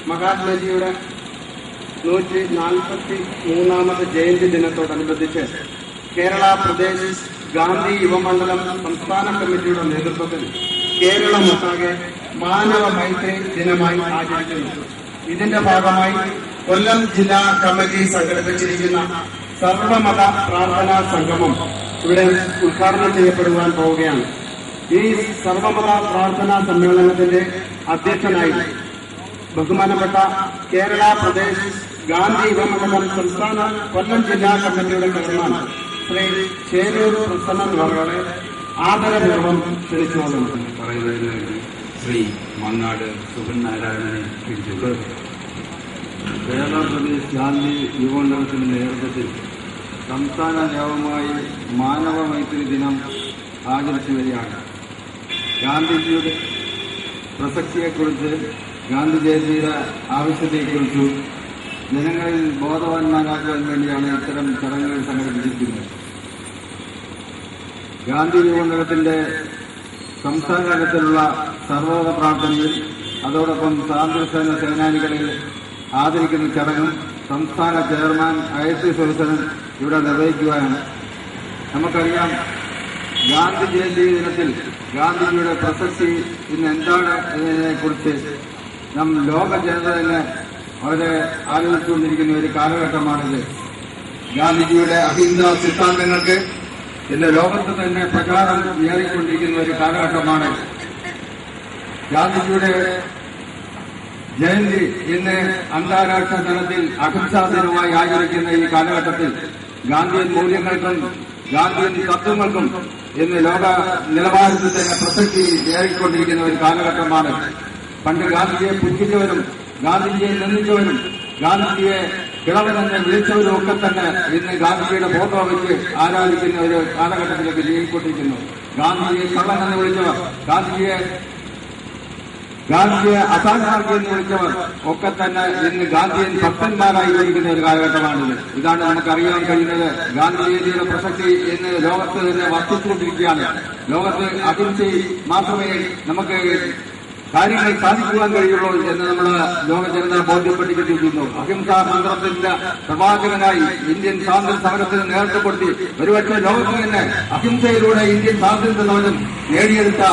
മഹാത്മജിയുടെ 143ാമത് ജയന്തി ദിനത്തോടനുബന്ധിച്ച് കേരള പ്രദേശ് ഗാന്ധി യുവമണ്ഡലം സംസ്ഥാന കമ്മിറ്റിയുടെ നേതൃത്വത്തിൽ കേരളമൊട്ടാകെ മാനവ മൈത്രി ദിനമായി ആചരിക്കുന്നു. ഇതിന്റെ ഭാഗമായി കൊല്ലം ജില്ലാ കമ്മിറ്റി സംഘടിപ്പിച്ചിരിക്കുന്ന സർവമത പ്രാർത്ഥനാ സംഗമം ഇവിടെ ഉദ്ഘാടനം ചെയ്യപ്പെടുവാൻ പോവുകയാണ്. ഈ സർവമത പ്രാർത്ഥനാ സമ്മേളനത്തിന്റെ അധ്യക്ഷനായി ബഹുമാനപ്പെട്ട കേരള പ്രദേശ് ഗാന്ധി യുവമണ്ഡലം സംസ്ഥാന കൊല്ലം ജില്ലാ കമ്മിറ്റിയുടെ ചെയർമാൻ ശ്രീ ചേരൂർ പ്രസന്നൻ അവരുടെ ആദരപൂർവ്വം ക്ഷണിച്ചുകൊള്ളുന്നു. പറയുന്നതിന് ശ്രീ മങ്ങാട് സുഖനാരായണനെ ക്ഷണിച്ചുകൊണ്ട് കേരള പ്രദേശ് ഗാന്ധി യുവമണ്ഡലത്തിന്റെ നേതൃത്വത്തിൽ സംസ്ഥാന വ്യാപകമായി മാനവ മൈത്രി ദിനം ആചരിച്ചു വരികയാണ്. ഗാന്ധിജിയുടെ പ്രസക്തിയെക്കുറിച്ച്, ഗാന്ധി ജയന്തിയുടെ ആവശ്യത്തെക്കുറിച്ചും ജനങ്ങളിൽ ബോധവാന്മാരാക്കാൻ വേണ്ടിയാണ് ഇത്തരം ചടങ്ങുകൾ സംഘടിപ്പിച്ചിരിക്കുന്നത്. ഗാന്ധി യുവമണ്ഡലത്തിന്റെ സംസ്ഥാന തലത്തിലുള്ള സർവമത പ്രാർത്ഥനയിൽ അതോടൊപ്പം സ്വാതന്ത്ര്യസേന സേനാനികളെ ആദരിക്കുന്ന ചടങ്ങും സംസ്ഥാന ചെയർമാൻ ISC സുരസനൻ ഇവിടെ നിർവഹിക്കുകയാണ്. നമുക്കറിയാം, ഗാന്ധി ജയന്തി ദിനത്തിൽ ഗാന്ധിജിയുടെ പ്രസക്തി ഇന്ന് എന്താണ് എന്നതിനെക്കുറിച്ച് ലോക ജനത തന്നെ വളരെ ആലോചിച്ചുകൊണ്ടിരിക്കുന്ന ഒരു കാലഘട്ടമാണിത്. ഗാന്ധിജിയുടെ അഹിംസാ സിദ്ധാന്തങ്ങൾക്ക് ഇന്ന് ലോകത്ത് തന്നെ പ്രചാരം ഏറിക്കൊണ്ടിരിക്കുന്ന ഒരു കാലഘട്ടമാണ്. ഗാന്ധിജിയുടെ ജയന്തി ഇന്ന് അന്താരാഷ്ട്ര തലത്തിൽ അഹിംസാ ദിനമായി ആചരിക്കുന്ന ഈ കാലഘട്ടത്തിൽ ഗാന്ധിയൻ മൂല്യങ്ങൾക്കും ഗാന്ധിയൻ തത്വങ്ങൾക്കും ഇന്ന് ലോക നിലവാരത്തിൽ തന്നെ പ്രസക്തി ഏറിക്കൊണ്ടിരിക്കുന്ന ഒരു കാലഘട്ടമാണ്. പണ്ട് ഗാന്ധിജിയെ പുച്ഛിച്ചവരും ഗാന്ധിജിയെ നിന്ദിച്ചവരും ഗാന്ധിജിയെ കിളവനെന്ന് വിളിച്ചവരും ഒക്കെ തന്നെ ഇന്ന് ഗാന്ധിജിയുടെ ഫോട്ടോ വെച്ച് ആരാധിക്കുന്ന ഒരു കാലഘട്ടത്തിലേക്ക് നീങ്ങിക്കൊണ്ടിരിക്കുന്നു. ഗാന്ധിജിയെ കള്ളനെന്ന് വിളിച്ചവർ, ഗാന്ധിജിയെ അസാധാരണ എന്ന് വിളിച്ചവർ ഒക്കെ തന്നെ ഇന്ന് ഗാന്ധിയൻ ഭക്തന്മാരായി ഇരിക്കുന്ന ഒരു കാലഘട്ടമാണിത്. ഇതാണ് നമുക്കറിയാൻ കഴിയുന്നത്. ഗാന്ധിജിയുടെ പ്രസക്തി ഇന്ന് ലോകത്ത് തന്നെ വർദ്ധിച്ചുകൊണ്ടിരിക്കുകയാണ്. ലോകത്ത് അഹിംസയിൽ മാത്രമേ നമുക്ക് കാര്യങ്ങൾ സാധിക്കുവാൻ കഴിയുള്ളൂ എന്ന് നമ്മൾ ലോക ജനത ബോധ്യപ്പെട്ടിരിക്കുന്നു. അഹിംസാ മന്ത്രത്തിന്റെ പ്രവാചകനായി ഇന്ത്യൻ സ്വാതന്ത്ര്യ സമരത്തിന് നേതൃത്വം കൊടുത്തി ഒരുപക്ഷെ ലോകത്ത് തന്നെ അഹിംസയിലൂടെ ഇന്ത്യൻ സ്വാതന്ത്ര്യ സമരം നേടിയെടുത്ത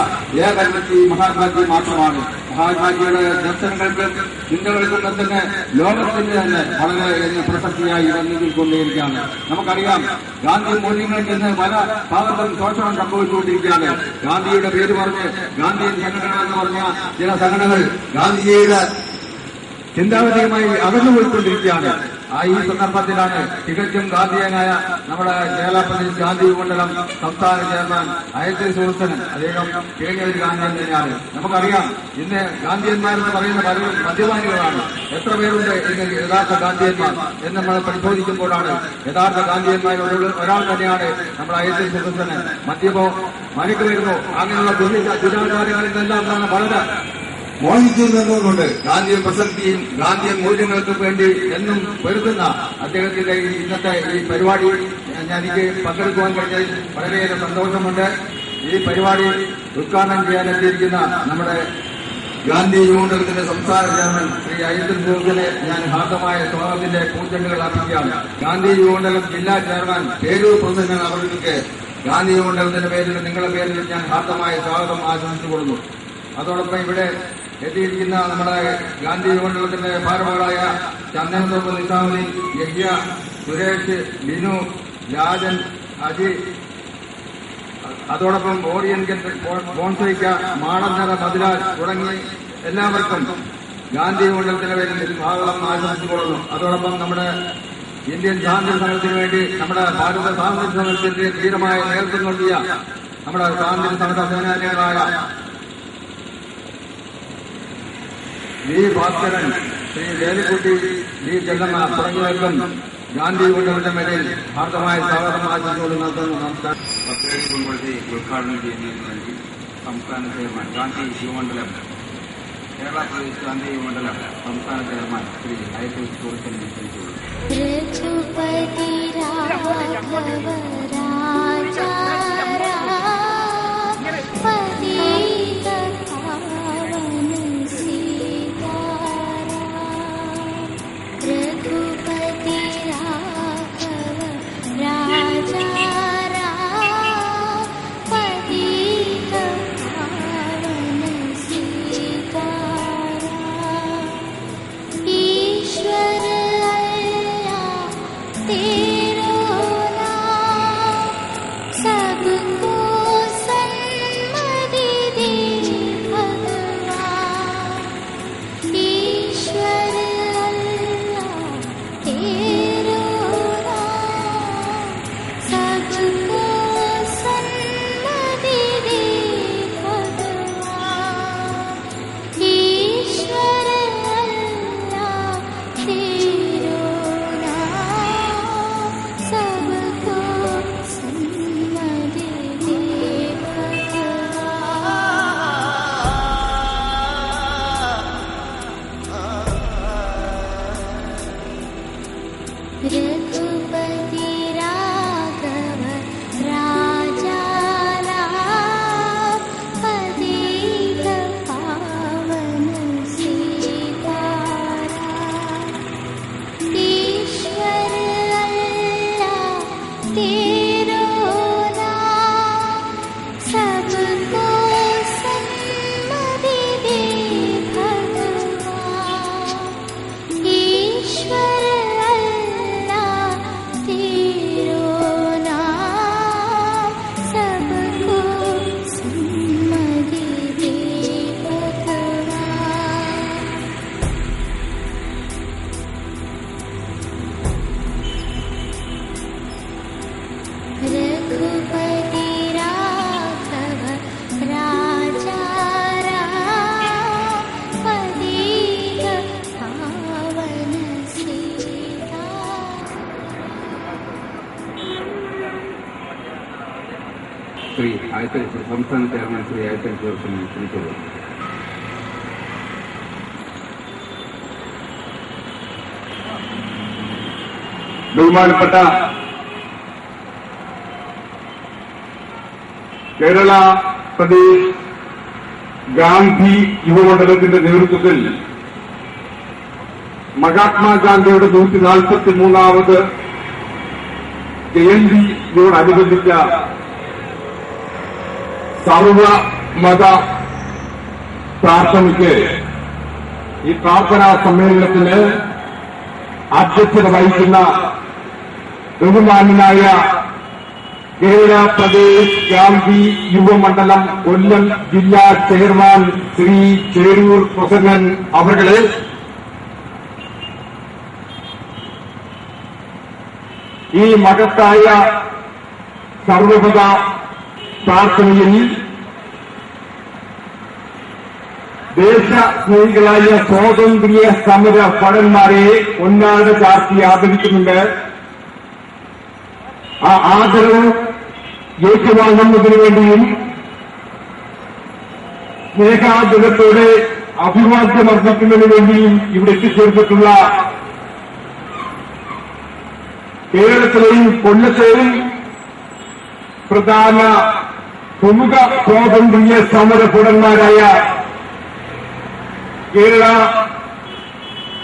ഏക വ്യക്തി മഹാത്മാജി മാത്രമാണ്. മഹാത്മാജിയുടെ ദർശനങ്ങൾക്കും ചിന്തകൾക്കും തന്നെ ലോകത്തിന് തന്നെ വളരെ പ്രസക്തിയായി വന്നിക്കൊണ്ടേയിരിക്കുകയാണ്. നമുക്കറിയാം, ഗാന്ധി മൂല്യങ്ങൾക്ക് ഇന്ന് പല ഭാഗത്തും ശോഷണം സംഭവിച്ചുകൊണ്ടിരിക്കുകയാണ്. ഗാന്ധിയുടെ പേര് പറഞ്ഞ് ഗാന്ധിയൻ സംഘടന എന്ന് പറഞ്ഞ ചില സംഘടനകൾ ഗാന്ധിജിയുടെ ചിന്താഗതിയുമായി അകന്നുപോയിക്കൊണ്ടിരിക്കുകയാണ്. ഈ സന്ദർഭത്തിലാണ് തികച്ചും ഗാന്ധിയനായ നമ്മുടെ കേരള പ്രദേശ് ഗാന്ധി യുവമണ്ഡലം സംസ്ഥാന ചെയർമാൻ ISC സുരസനൻ, അദ്ദേഹം ഒരു ഗാന്ധിയൻ തന്നെയാണ്. നമുക്കറിയാം, ഇന്ന് ഗാന്ധിയന്മാരെന്ന് പറയുന്ന പലരും മദ്യപാനികളാണ്. എത്ര പേരുണ്ട് ഇന്ന് യഥാർത്ഥ ഗാന്ധിയന്മാർ എന്ന് നമ്മൾ പരിശോധിക്കുമ്പോഴാണ് യഥാർത്ഥ ഗാന്ധിയന്മാരോട് ഒരാൾ തന്നെയാണ് നമ്മുടെ ISC സുരസനൻ. മദ്യമോ മയക്ക് വരുന്നു അങ്ങനെയുള്ള ദുരാചാരങ്ങളിൽ നിന്നെല്ലാം വളരെ മോഹിച്ചു നിന്നുകൊണ്ട് ഗാന്ധിയൻ പ്രസക്തിയും ഗാന്ധിയൻ മൂല്യങ്ങൾക്കും വേണ്ടി എന്നും പൊരുതുന്ന അദ്ദേഹത്തിന്റെ ഇന്നത്തെ ഈ പരിപാടിയിൽ എനിക്ക് പങ്കെടുക്കുവാൻ കഴിഞ്ഞതിൽ വളരെയേറെ സന്തോഷമുണ്ട്. ഈ പരിപാടി ഉദ്ഘാടനം ചെയ്യാനെത്തിയിരിക്കുന്ന നമ്മുടെ ഗാന്ധി യുവമണ്ഡലത്തിന്റെ സംസ്ഥാന ചെയർമാൻ ശ്രീ ISC സുരസനെ ഞാൻ ഹാർദമായ സ്വാഗതത്തിന്റെ പൂച്ചെണ്ടുകൾ അർപ്പിക്കുകയാണ്. ഗാന്ധി യുവമണ്ഡലം ജില്ലാ ചെയർമാൻ പേരൂർ പ്രസന്നൻ അവർക്ക് ഗാന്ധി യുവമണ്ഡലത്തിന്റെ പേരിൽ നിങ്ങളുടെ പേരിൽ ഞാൻ ഹാർദമായ സ്വാഗതം ആശംസിച്ചുകൊള്ളുന്നു. അതോടൊപ്പം ഇവിടെ എത്തിയിരിക്കുന്ന നമ്മുടെ ഗാന്ധി യുവമണ്ഡലത്തിന്റെ ഭാരവാഹികളായ ചന്ദനത്തോപ്പ് നിസാമുദ്ദീൻ, യഹ്യ, സുരേഷ്, ബിനു, രാജൻ, അജി, അതോടൊപ്പം ഓറിയന്റൽ ബോൺസൈക്ക, മാടന്നര, മധുരാജ് തുടങ്ങി എല്ലാവർക്കും ഗാന്ധി യുവമണ്ഡലത്തിന്റെ പേരിൽ സ്വാഗതം ആശംസിച്ചുകൊള്ളുന്നു. അതോടൊപ്പം നമ്മുടെ ഇന്ത്യൻ സ്വാതന്ത്ര്യ സമരത്തിന് വേണ്ടി നമ്മുടെ ഭാരത സ്വാതന്ത്ര്യ സമരത്തിന്റെ ധീരമായ നേതൃത്വം നൽകിയ നമ്മുടെ സ്വാതന്ത്ര്യ സമര സേനാനികളായ വി ഭാസ്കരൻ, ശ്രീ വേലിക്കുട്ടി, വി ചെല്ലമ്മ തുടങ്ങിയവർക്കും ഗാന്ധി യുവമണ്ഡലത്തിന്റെ മേലിൽ ഹാർദമായ സ്വാഗതം ആശംസിച്ചുകൊള്ളുന്നു. നമസ്കാരം. ഉദ്ഘാടനം ചെയ്യുന്നതിന് വേണ്ടി സംസ്ഥാന ചെയർമാൻ ഗാന്ധി യുവമണ്ഡലം കേരള പ്രദേശ് ഗാന്ധി യുവമണ്ഡലം സംസ്ഥാന ചെയർമാൻ ശ്രീ ISC സുരസനെ ക്ഷണിച്ചുകൊള്ളുന്നു. സംസ്ഥാന ചെയർമാൻ ശ്രീ ആയത്തൻ ജോർജിനെ ക്ഷണിക്കുന്നു. ബഹുമാനപ്പെട്ട കേരള പ്രദേശ് ഗാന്ധി യുവമണ്ഡലത്തിന്റെ നേതൃത്വത്തിൽ മഹാത്മാഗാന്ധിയുടെ 143ാമത് ജയന്തിയോടനുബന്ധിച്ച സർവമത പ്രാർത്ഥനയ്ക്ക് ഈ പ്രാർത്ഥനാ സമ്മേളനത്തിന് അധ്യക്ഷത വഹിക്കുന്ന ബഹുമാന്യനായ കേരള പ്രദേശ് ഗാന്ധി യുവമണ്ഡലം കൊല്ലം ജില്ലാ ചെയർമാൻ ശ്രീ ചേരൂർ പ്രസന്നൻ അവരുടെ ഈ മഹത്തായ സർവമത പ്രാർത്ഥനയിൽ ദേശസ്നേഹികളായ സ്വാതന്ത്ര്യ സമര ഭടന്മാരെ ഒന്നാട് ചാർത്തി ആദരിക്കുന്നുണ്ട്. ആ ആദരവ് ഏറ്റുവാങ്ങുന്നതിനു വേണ്ടിയും സ്നേഹാദരത്തോടെ അഭിവാദ്യമർപ്പിക്കുന്നതിനു വേണ്ടിയും ഇവിടെ എത്തിച്ചേർന്നിട്ടുള്ള കേരളത്തിലെയും കൊല്ലത്തെയും പ്രധാന പ്രമുഖ സ്വാതന്ത്ര്യ സമരഭടന്മാരായ കേരള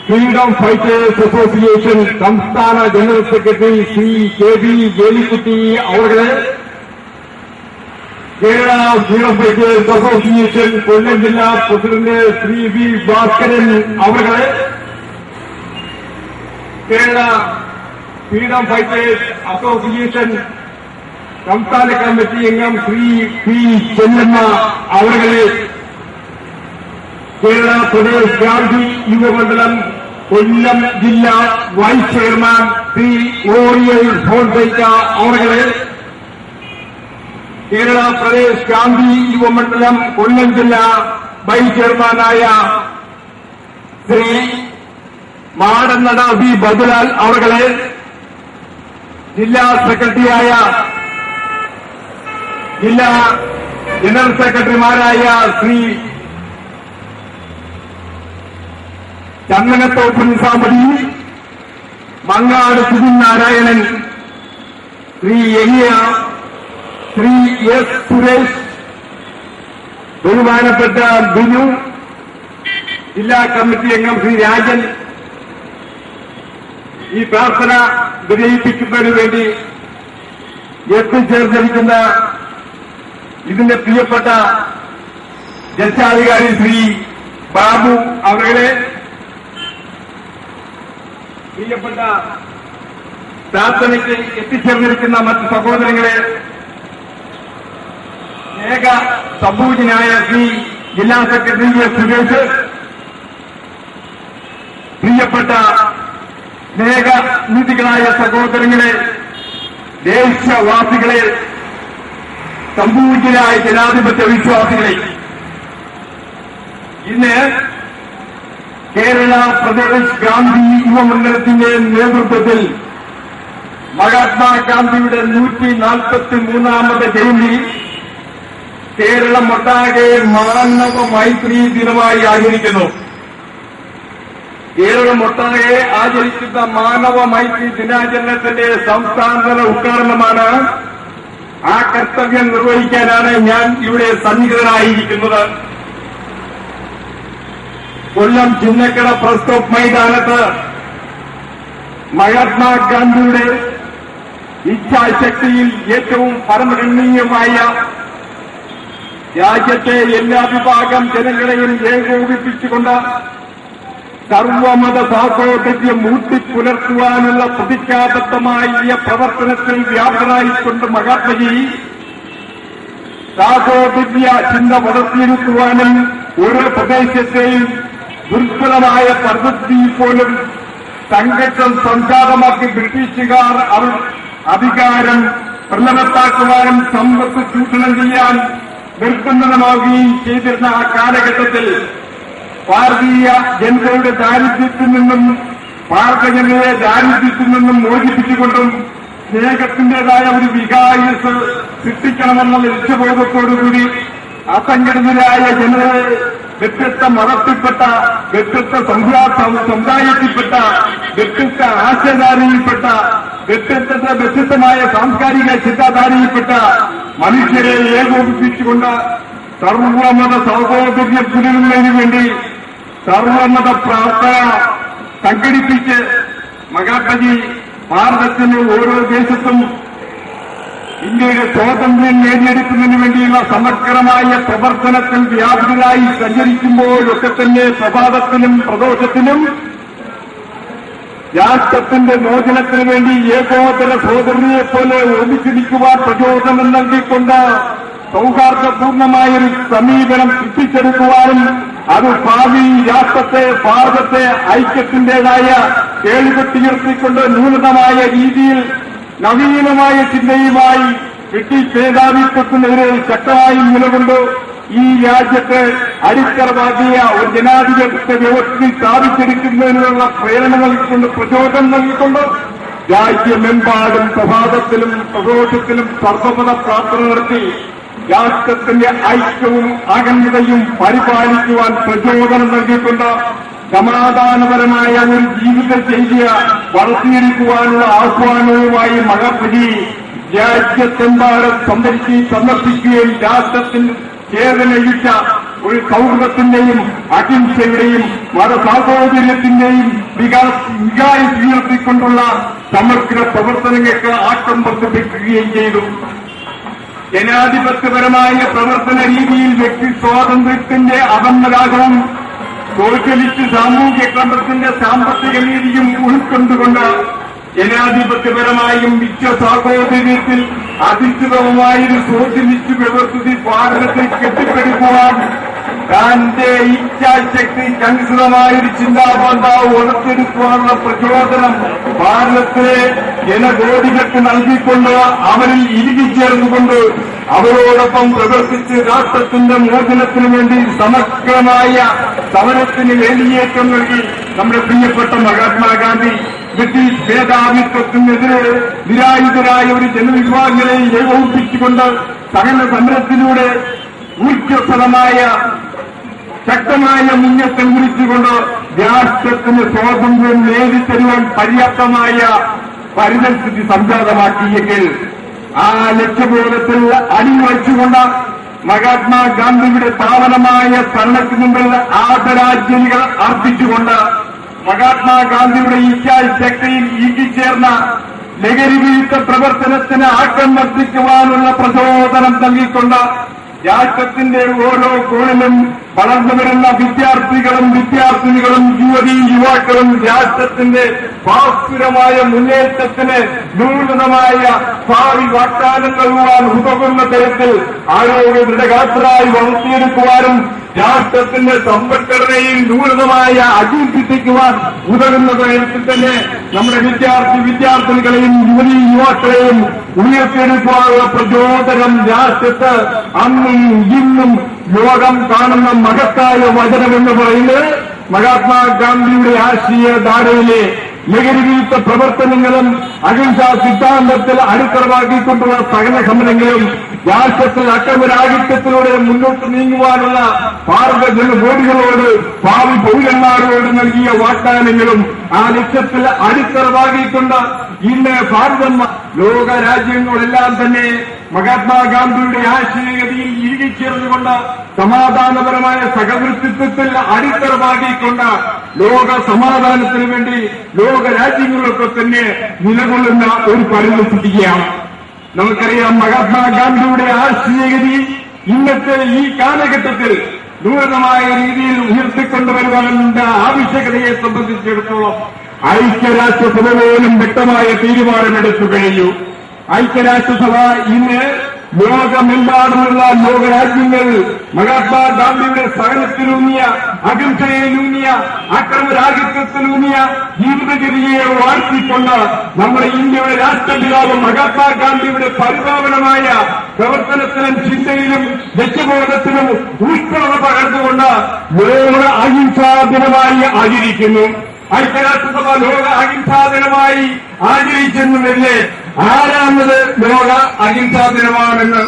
ഫ്രീഡം ഫൈറ്റേഴ്സ് അസോസിയേഷൻ സംസ്ഥാന general secretary Shri K B Velikutty അവരുടെ, കേരള ഫ്രീഡം ഫൈറ്റേഴ്സ് അസോസിയേഷൻ കൊല്ലം ജില്ലാ പ്രസിഡന്റ് ശ്രീ വി ഭാസ്കരൻ അവരുടെ, കേരള ഫ്രീഡം ഫൈറ്റേഴ്സ് അസോസിയേഷൻ സംസ്ഥാന കമ്മിറ്റി അംഗം ശ്രീ പി ചെല്ലമ്മ അവരുടെ, കേരള പ്രദേശ് ഗാന്ധി യുവമണ്ഡലം കൊല്ലം ജില്ലാ വൈസ് ചെയർമാൻ ശ്രീ ഓറിയൽ ഫോൺസൈക്ക അവരുടെ, കേരള പ്രദേശ് ഗാന്ധി യുവമണ്ഡലം കൊല്ലം ജില്ലാ വൈസ് ചെയർമാനായ ശ്രീ മാടന്നട വി ബദുലാൽ അവരുടെ, ജില്ലാ സെക്രട്ടറിയായ ജില്ലാ ജനറൽ സെക്രട്ടറിമാരായ ശ്രീ ചന്ദനത്തോപ്പൻ സാമതി, മങ്ങാട് സുധിൻ നാരായണൻ, ശ്രീ യഹിയ, ശ്രീ എസ് സുരേഷ്, ബഹുമാനപ്പെട്ട ബിനു, ജില്ലാ കമ്മിറ്റി അംഗം ശ്രീ രാജൻ, ഈ പ്രാർത്ഥന വിജയിപ്പിക്കുന്നതിനു വേണ്ടി എത്തിച്ചേർന്നിരിക്കുന്ന ഇതിന്റെ പ്രിയപ്പെട്ട രക്ഷാധികാരി ശ്രീ ബാബു അവരുടെ, പ്രിയപ്പെട്ട പ്രാർത്ഥനയ്ക്ക് എത്തിച്ചേർന്നിരിക്കുന്ന മറ്റ് സഹോദരങ്ങളെ, ഏക സംഭൂജനായ ശ്രീ ജില്ലാ സെക്രട്ടറി എസ് സുരേഷ്, പ്രിയപ്പെട്ട സ്നേഹനിധികളായ സഹോദരങ്ങളെ, ദേശവാസികളെ, സംപൂജ്യരായ ജനാധിപത്യ വിശ്വാസികളെ, ഇന്ന് കേരള പ്രദേശ് ഗാന്ധി യുവമണ്ഡലത്തിന്റെ നേതൃത്വത്തിൽ മഹാത്മാഗാന്ധിയുടെ 143ാമത് ജയന്തി കേരളമൊട്ടാകെ മാനവ മൈത്രി ദിനമായി ആചരിക്കുന്നു. കേരളമൊട്ടാകെ ആചരിക്കുന്ന മാനവ മൈത്രി ദിനാചരണത്തിന്റെ സംസ്ഥാനതല ഉദ്ഘാടനമാണ്. ആ കർത്തവ്യം നിർവഹിക്കാനാണ് ഞാൻ ഇവിടെ സന്നിഹിതനായിരിക്കുന്നത്. കൊല്ലം ചിന്നക്കട പ്രസ് സ്റ്റോപ്പ് മൈതാനത്ത് മഹാത്മാഗാന്ധിയുടെ ഇച്ഛാശക്തിയിൽ ഏറ്റവും പരമഗണനീയമായ രാജ്യത്തെ എല്ലാ വിഭാഗം ജനങ്ങളെയും ഏകോപിപ്പിച്ചുകൊണ്ട് സർവമത സാഹോദര്യം ഊട്ടിപ്പുലർത്തുവാനുള്ള പ്രതിജ്ഞാബദ്ധമായ പ്രവർത്തനത്തിൽ വ്യാപൃതനായിക്കൊണ്ട് മഹാത്മജി സാഹോദര്യ ചിന്ത വളർത്തിയിരുത്തുവാനും ഓരോ പ്രദേശത്തെയും ദുർബലമായ പരിസ്ഥിതി പോലും സംഘർഷം സംജാതമാക്കി ബ്രിട്ടീഷുകാർ അധികാരം പ്രലഭത്താക്കുവാനും സമ്പത്ത് ചൂഷണം ചെയ്യാൻ നിർബന്ധമാവുകയും ചെയ്തിരുന്ന ആ കാലഘട്ടത്തിൽ ഭാരതീയ ജനതയുടെ ദാരിദ്ര്യത്തിൽ നിന്നും ഭാരത ജനതയെ ദാരിദ്ര്യത്തിൽ നിന്നും മോചിപ്പിച്ചുകൊണ്ടും സ്നേഹത്തിന്റേതായ ഒരു വികായസ് സൃഷ്ടിക്കണമെന്ന ലക്ഷ്യബോധത്തോടുകൂടി അസംഘടിതരായ ജനതയെ വ്യത്യസ്ത മതത്തിൽപ്പെട്ട, വ്യത്യസ്ത സമുദായത്തിൽപ്പെട്ട, വ്യത്യസ്ത ആശയധാരയിൽപ്പെട്ട, വ്യത്യസ്തമായ സാംസ്കാരിക ചിന്താധാരയിൽപ്പെട്ട മനുഷ്യരെ ഏകോപിപ്പിച്ചുകൊണ്ട് സർവമത സഹോദര്യം പുലരുന്നതിനു വേണ്ടി സർവമത പ്രാർത്ഥന സംഘടിപ്പിച്ച് മഹാത്മജി ഭാരതത്തിന് ഓരോ ദേശത്തും ഇന്ത്യയുടെ സ്വാതന്ത്ര്യം നേടിയെടുക്കുന്നതിന് വേണ്ടിയുള്ള സമഗ്രമായ പ്രവർത്തനത്തിൽ വ്യാപൃതരായി സഞ്ചരിക്കുമ്പോഴൊക്കെ തന്നെ പ്രഭാതത്തിനും പ്രദോഷത്തിനും രാഷ്ട്രത്തിന്റെ മോചനത്തിനു വേണ്ടി ഏകോദര സോദരിയെപ്പോലെ ഒന്നിച്ചിരിക്കുവാൻ പ്രചോദനം നൽകിക്കൊണ്ട് സൗഹാർദ്ദപൂർണമായൊരു സമീപനം സൃഷ്ടിച്ചെടുക്കുവാനും അത് ഭാവി രാഷ്ട്രത്തെ, ഭാരതത്തെ ഐക്യത്തിന്റേതായ കേളുകെട്ടിയുയർത്തിക്കൊണ്ട് നൂതനമായ രീതിയിൽ നവീനമായ ചിന്തയുമായി ബ്രിട്ടീഷ് മേധാവിത്വത്തിനെതിരെ ശക്തമായി നിലകൊണ്ട് ഈ രാജ്യത്ത് അടിത്തറവാദിയ ഒരു ജനാധിപത്യ വ്യവസ്ഥ സ്ഥാപിച്ചെടുക്കുന്നതിനുള്ള പ്രേരണ നൽകിക്കൊണ്ട്, പ്രചോദനം നൽകിക്കൊണ്ട് രാജ്യമെമ്പാടും പ്രഭാതത്തിലും പ്രദോഷത്തിലും സർവമത പ്രാർത്ഥന നടത്തി രാഷ്ട്രത്തിന്റെ ഐക്യവും അഖണ്ഡതയും പരിപാലിക്കുവാൻ പ്രചോദനം നൽകിക്കൊണ്ട് സമാധാനപരമായ ഒരു ജീവിത ശൈലിയ വളർത്തിയെടുക്കുവാനുള്ള ആഹ്വാനവുമായി മഹാത്മജി രാജ്യത്തെമ്പാടും സന്ദർശിക്കുകയും രാഷ്ട്രത്തിന് ചേതനയിച്ച ഒരു സൗഹൃദത്തിന്റെയും അഹിംസയുടെയും മതസാഹോദര്യത്തിന്റെയും വികാരം ഉയർത്തിക്കൊണ്ടുള്ള സമഗ്ര പ്രവർത്തനങ്ങൾക്ക് ആക്കം വർദ്ധിപ്പിക്കുകയും ചെയ്തു. ജനാധിപത്യപരമായ പ്രവർത്തന രീതിയിൽ വ്യക്തി സ്വാതന്ത്ര്യത്തിന്റെ അധമരാഗവും സോഷ്യലിസ്റ്റ് സാമൂഹ്യ ക്രമത്തിന്റെ സാമ്പത്തിക നീതിയും ഉൾക്കൊണ്ടുകൊണ്ട് ജനാധിപത്യപരമായും വിശ്വസാഹോദര്യത്തിൽ അധിഷ്ഠിതവുമായൊരു സോഷ്യലിസ്റ്റ് വ്യവസ്ഥിതി ഭാരതത്തിൽ കെട്ടിപ്പടുക്കുവാൻ തന്റെ ഇച്ഛാശക്തി അനുസൃതമായൊരു ചിന്താബന്ധാവ് വളർത്തിയെടുക്കുവാനുള്ള പ്രചോദനം ഭാരതത്തിലെ ജനകോടികൾക്ക് നൽകിക്കൊണ്ട് അവരിൽ ഇഴുകിച്ചേർന്നുകൊണ്ട് അവരോടൊപ്പം പ്രവർത്തിച്ച് രാഷ്ട്രത്തിന്റെ മോചനത്തിനു വേണ്ടി സമഗ്രമായ സമരത്തിന് വേലിയേറ്റം നൽകി നമ്മുടെ പ്രിയപ്പെട്ട മഹാത്മാഗാന്ധി ബ്രിട്ടീഷ് മേധാവിത്വത്തിനെതിരെ നിരായുധരായ ഒരു ജനവിഭാഗങ്ങളെ ഏകോപിപ്പിച്ചുകൊണ്ട് സകല സമരത്തിലൂടെ ഊർജ്ജസ്വലമായ ശക്തമായ മുന്നേറ്റം കുറിച്ചുകൊണ്ട് രാഷ്ട്രത്തിന് സ്വാതന്ത്ര്യം നേടിത്തരുവാൻ പര്യാപ്തമായ പരിതസ്ഥിതി സംജാതമാക്കിയെങ്കിൽ ആ ലക്ഷ്യബോധത്തിൽ അടിവച്ചുകൊണ്ട് മഹാത്മാഗാന്ധിയുടെ പാവനമായ സ്മരണയ്ക്ക് മുമ്പിൽ ആദരാഞ്ജലികൾ അർപ്പിച്ചുകൊണ്ട് മഹാത്മാഗാന്ധിയുടെ ഇച്ഛാശക്തിയിൽ ഈറ്റിച്ചേർന്ന ലഹരി വിരുദ്ധ പ്രവർത്തനത്തിന് ആക്കം വർദ്ധിക്കുവാനുള്ള പ്രചോദനം നൽകിക്കൊണ്ട് രാഷ്ട്രത്തിന്റെ ഓരോ കോണിലും വളർന്നു വരുന്ന വിദ്യാർത്ഥികളും വിദ്യാർത്ഥിനികളും യുവാക്കളും രാഷ്ട്രത്തിന്റെ ഭാസുരമായ മുന്നേറ്റത്തിന് നൂതനമായ ഭാവി വാഗ്ദാനങ്ങളുവാൻ ഉതകുന്ന തരത്തിൽ ആരോഗ്യ ദൃഢഗാത്രരായി വളർത്തിയെടുക്കുവാനും രാഷ്ട്രത്തിന്റെ സമ്പദ്ഘടനയിൽ നൂതനമായ അഭിവൃദ്ധിക്കുവാൻ ഉതകുന്ന തരത്തിൽ തന്നെ നമ്മുടെ വിദ്യാർത്ഥിനികളെയും യുവാക്കളെയും ഉയർത്തിയെടുക്കുവാനുള്ള പ്രചോദനം രാഷ്ട്രത്ത് അന്നും ഇന്നും ലോകം കാണുന്ന മഹത്തായ വചനമെന്ന് പറയുന്നത് മഹാത്മാഗാന്ധിയുടെ ആശയ ധാരയിലെ ലഹരി വിരുദ്ധ പ്രവർത്തനങ്ങളും അഹിംസാ സിദ്ധാന്തത്തിൽ അടിത്തറവാക്കിക്കൊണ്ടുള്ള സകല സമരങ്ങളും രാഷ്ട്രത്തിൽ അക്രമരാഹിത്യത്തിലൂടെ മുന്നോട്ട് നീങ്ങുവാനുള്ള ഭാരത ജനകോടികളോട് ഭാവി പൗരന്മാരോട് നൽകിയ വാഗ്ദാനങ്ങളും ആ ലക്ഷ്യത്തിൽ അടിത്തറവാക്കിക്കൊണ്ട് ഇന്ന് ഭാരതം ലോക രാജ്യങ്ങളെല്ലാം തന്നെ മഹാത്മാഗാന്ധിയുടെ ആശയഗതിയിൽ ഇഴുകിച്ചേർന്നുകൊണ്ട് സമാധാനപരമായ സഹവൃത്തിത്വത്തിൽ അടിത്തറവാക്കിക്കൊണ്ട് ലോക സമാധാനത്തിന് വേണ്ടി ലോക രാജ്യങ്ങളൊക്കെ തന്നെ നിലകൊള്ളുന്ന ഒരു പരിസ്ഥിതിയാണ്. നമുക്കറിയാം മഹാത്മാഗാന്ധിയുടെ ആശയഗതി ഇന്നത്തെ ഈ കാലഘട്ടത്തിൽ നൂതനമായ രീതിയിൽ ഉയർത്തിക്കൊണ്ടുവരുവാനുള്ള ആവശ്യകതയെ സംബന്ധിച്ചിടത്തോളം ഐക്യരാഷ്ട്രസഭ പോലും വ്യക്തമായ തീരുമാനമെടുത്തു കഴിഞ്ഞു. ഐക്യരാഷ്ട്രസഭ ഇന്ന് ലോകമെമ്പാടുമുള്ള ലോകരാജ്യങ്ങൾ മഹാത്മാഗാന്ധിയുടെ സഹനത്തിലൂന്നിയ അഹിംസയിലൂന്നിയ അക്രമരാഹിത്യത്തിലൂന്നിയ ജീവിതചര്യയെ വാഴ്ത്തിക്കൊണ്ട് നമ്മുടെ ഇന്ത്യയുടെ രാഷ്ട്രപിതാവ് മഹാത്മാഗാന്ധിയുടെ പരിപാവനമായ പ്രവർത്തനത്തിലും ചിന്തയിലും ലക്ഷ്യബോധത്തിലും ഊഷ്മളത പകർന്നുകൊണ്ട് ലോക അഹിംസാ ദിനമായി ആചരിക്കുന്നു. ഐക്യരാഷ്ട്രസഭ ലോക അഹിംസാ ദിനമായി ആചരിച്ചെന്നുമില്ലേ ആരാമത് ലോക അഹിംസാ ദിനമാണെന്ന്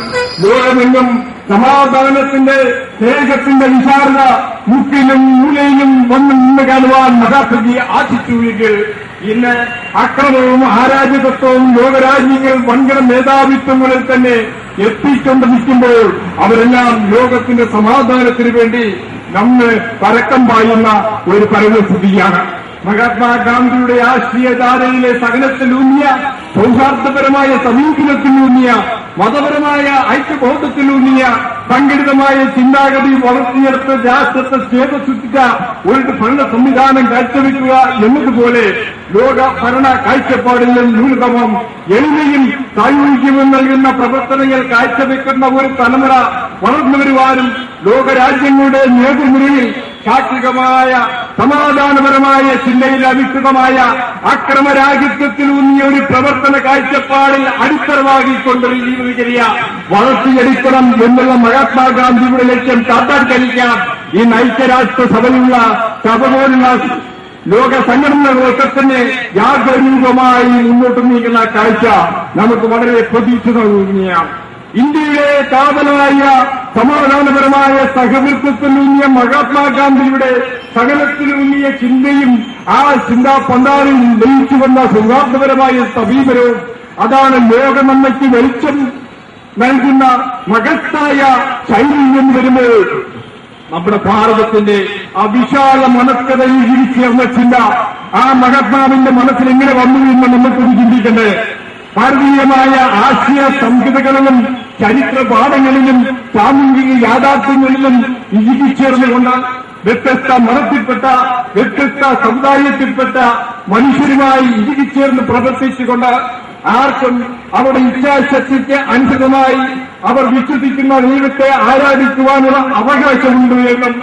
ലോകമെങ്ങും സമാധാനത്തിന്റെ സ്നേഹത്തിന്റെ വിശാലത മുക്കിലും മൂലയിലും വന്നു നിന്ന് കാണുവാൻ മഹാത്മജി ആശിച്ചുവെങ്കിൽ ഇന്ന് അക്രമവും ആരാജകത്വവും ലോകരാജ്യങ്ങൾ വൻകിട മേധാവിത്വങ്ങളിൽ തന്നെ എത്തിക്കൊണ്ടിരിക്കുമ്പോൾ അവരെല്ലാം ലോകത്തിന്റെ സമാധാനത്തിന് വേണ്ടി നമ്മെ പരക്കം പായുന്ന ഒരു പരമസ്ഥിതിയാണ്. മഹാത്മാഗാന്ധിയുടെ രാഷ്ട്രീയധാരയിലെ സഹനത്തിലൂന്നിയ സൗഹാർദ്ദപരമായ സമീപനത്തിലൂന്നിയ മതപരമായ ഐക്യബോധത്തിലൂന്നിയ സംഘടിതമായ ചിന്താഗതി വളർത്തിയെടുത്ത് രാഷ്ട്രത്തെ ചേതസൃഷ്ടിച്ച ഒരു ഭരണ സംവിധാനം കാഴ്ചവെക്കുക എന്നതുപോലെ ലോക ഭരണ കാഴ്ചപ്പാടിലും ന്യൂനതമം എളിമയും സായുജ്യവും നൽകുന്ന പ്രവർത്തനങ്ങൾ കാഴ്ചവെക്കുന്ന ഒരു തലമുറ വളർന്നു വരുവാനും ലോകരാജ്യങ്ങളുടെ നേതൃനിരയിൽ ശാക്തികമായ സമാധാനപരമായ ചിന്തയിൽ അധിഷ്ഠിതമായ അക്രമരാഹിത്യത്തിലൂന്നിയ ഒരു പ്രവർത്തന കാഴ്ചപ്പാടിൽ അടിത്തറവാക്കിക്കൊണ്ടൊരു ജീവിതചര്യ വളർത്തിയെടുക്കണം എന്നുള്ള മഹാത്മാഗാന്ധിയുടെ ലക്ഷ്യം സാക്ഷാത്കരിക്കാൻ ഇന്ന് ഐക്യരാഷ്ട്രസഭയുള്ള സഭ പോലുള്ള ലോക സംഘടനകളൊക്കെ തന്നെ യാതൊരൂപമായി മുന്നോട്ട് നീങ്ങുന്ന കാഴ്ച നമുക്ക് വളരെ പ്രതീക്ഷ നൽകുകയാണ്. ഇന്ത്യയുടെ കാതലായ സമാധാനപരമായ സഹവർത്തിത്വത്തിലൂന്നിയ മഹാത്മാഗാന്ധിയുടെ സകലത്തിലൂന്നിയ ചിന്തയും ആ ചിന്താ പന്താവിൽ ലയിച്ചു വന്ന സൗഹാർദ്ദപരമായ സമീപനവും അതാണ് ലോകനന്മയ്ക്ക് വെളിച്ചം നൽകുന്ന മഹത്തായ ശൈലി എന്ന് വരുമ്പോൾ നമ്മുടെ ഭാരതത്തിന്റെ ആ വിശാല മനസ്കതയിൽ ജീവിച്ചേർന്ന ചിന്ത ആ മഹാത്മാവിന്റെ മനസ്സിൽ എങ്ങനെ വന്നു എന്ന് നമുക്കൊരു ചിന്തിക്കണ്ടേ. ഭാരതീയമായ ആശയ സംഹിതകളിലും ചരിത്ര പാഠങ്ങളിലും സാമൂഹിക യാഥാർത്ഥ്യങ്ങളിലും ഇഴുകിച്ചേർന്നുകൊണ്ട് വ്യത്യസ്ത മതത്തിൽപ്പെട്ട വ്യത്യസ്ത സമുദായത്തിൽപ്പെട്ട മനുഷ്യരുമായി ഇഴുകിച്ചേർന്ന് പ്രവർത്തിച്ചുകൊണ്ട് ആർക്കും അവരുടെ ഇച്ഛാശക്തിക്ക് അനുസൃതമായി അവർ വിശ്വസിക്കുന്ന ദൈവത്തെ ആരാധിക്കുവാനുള്ള അവകാശമുണ്ട് എന്നും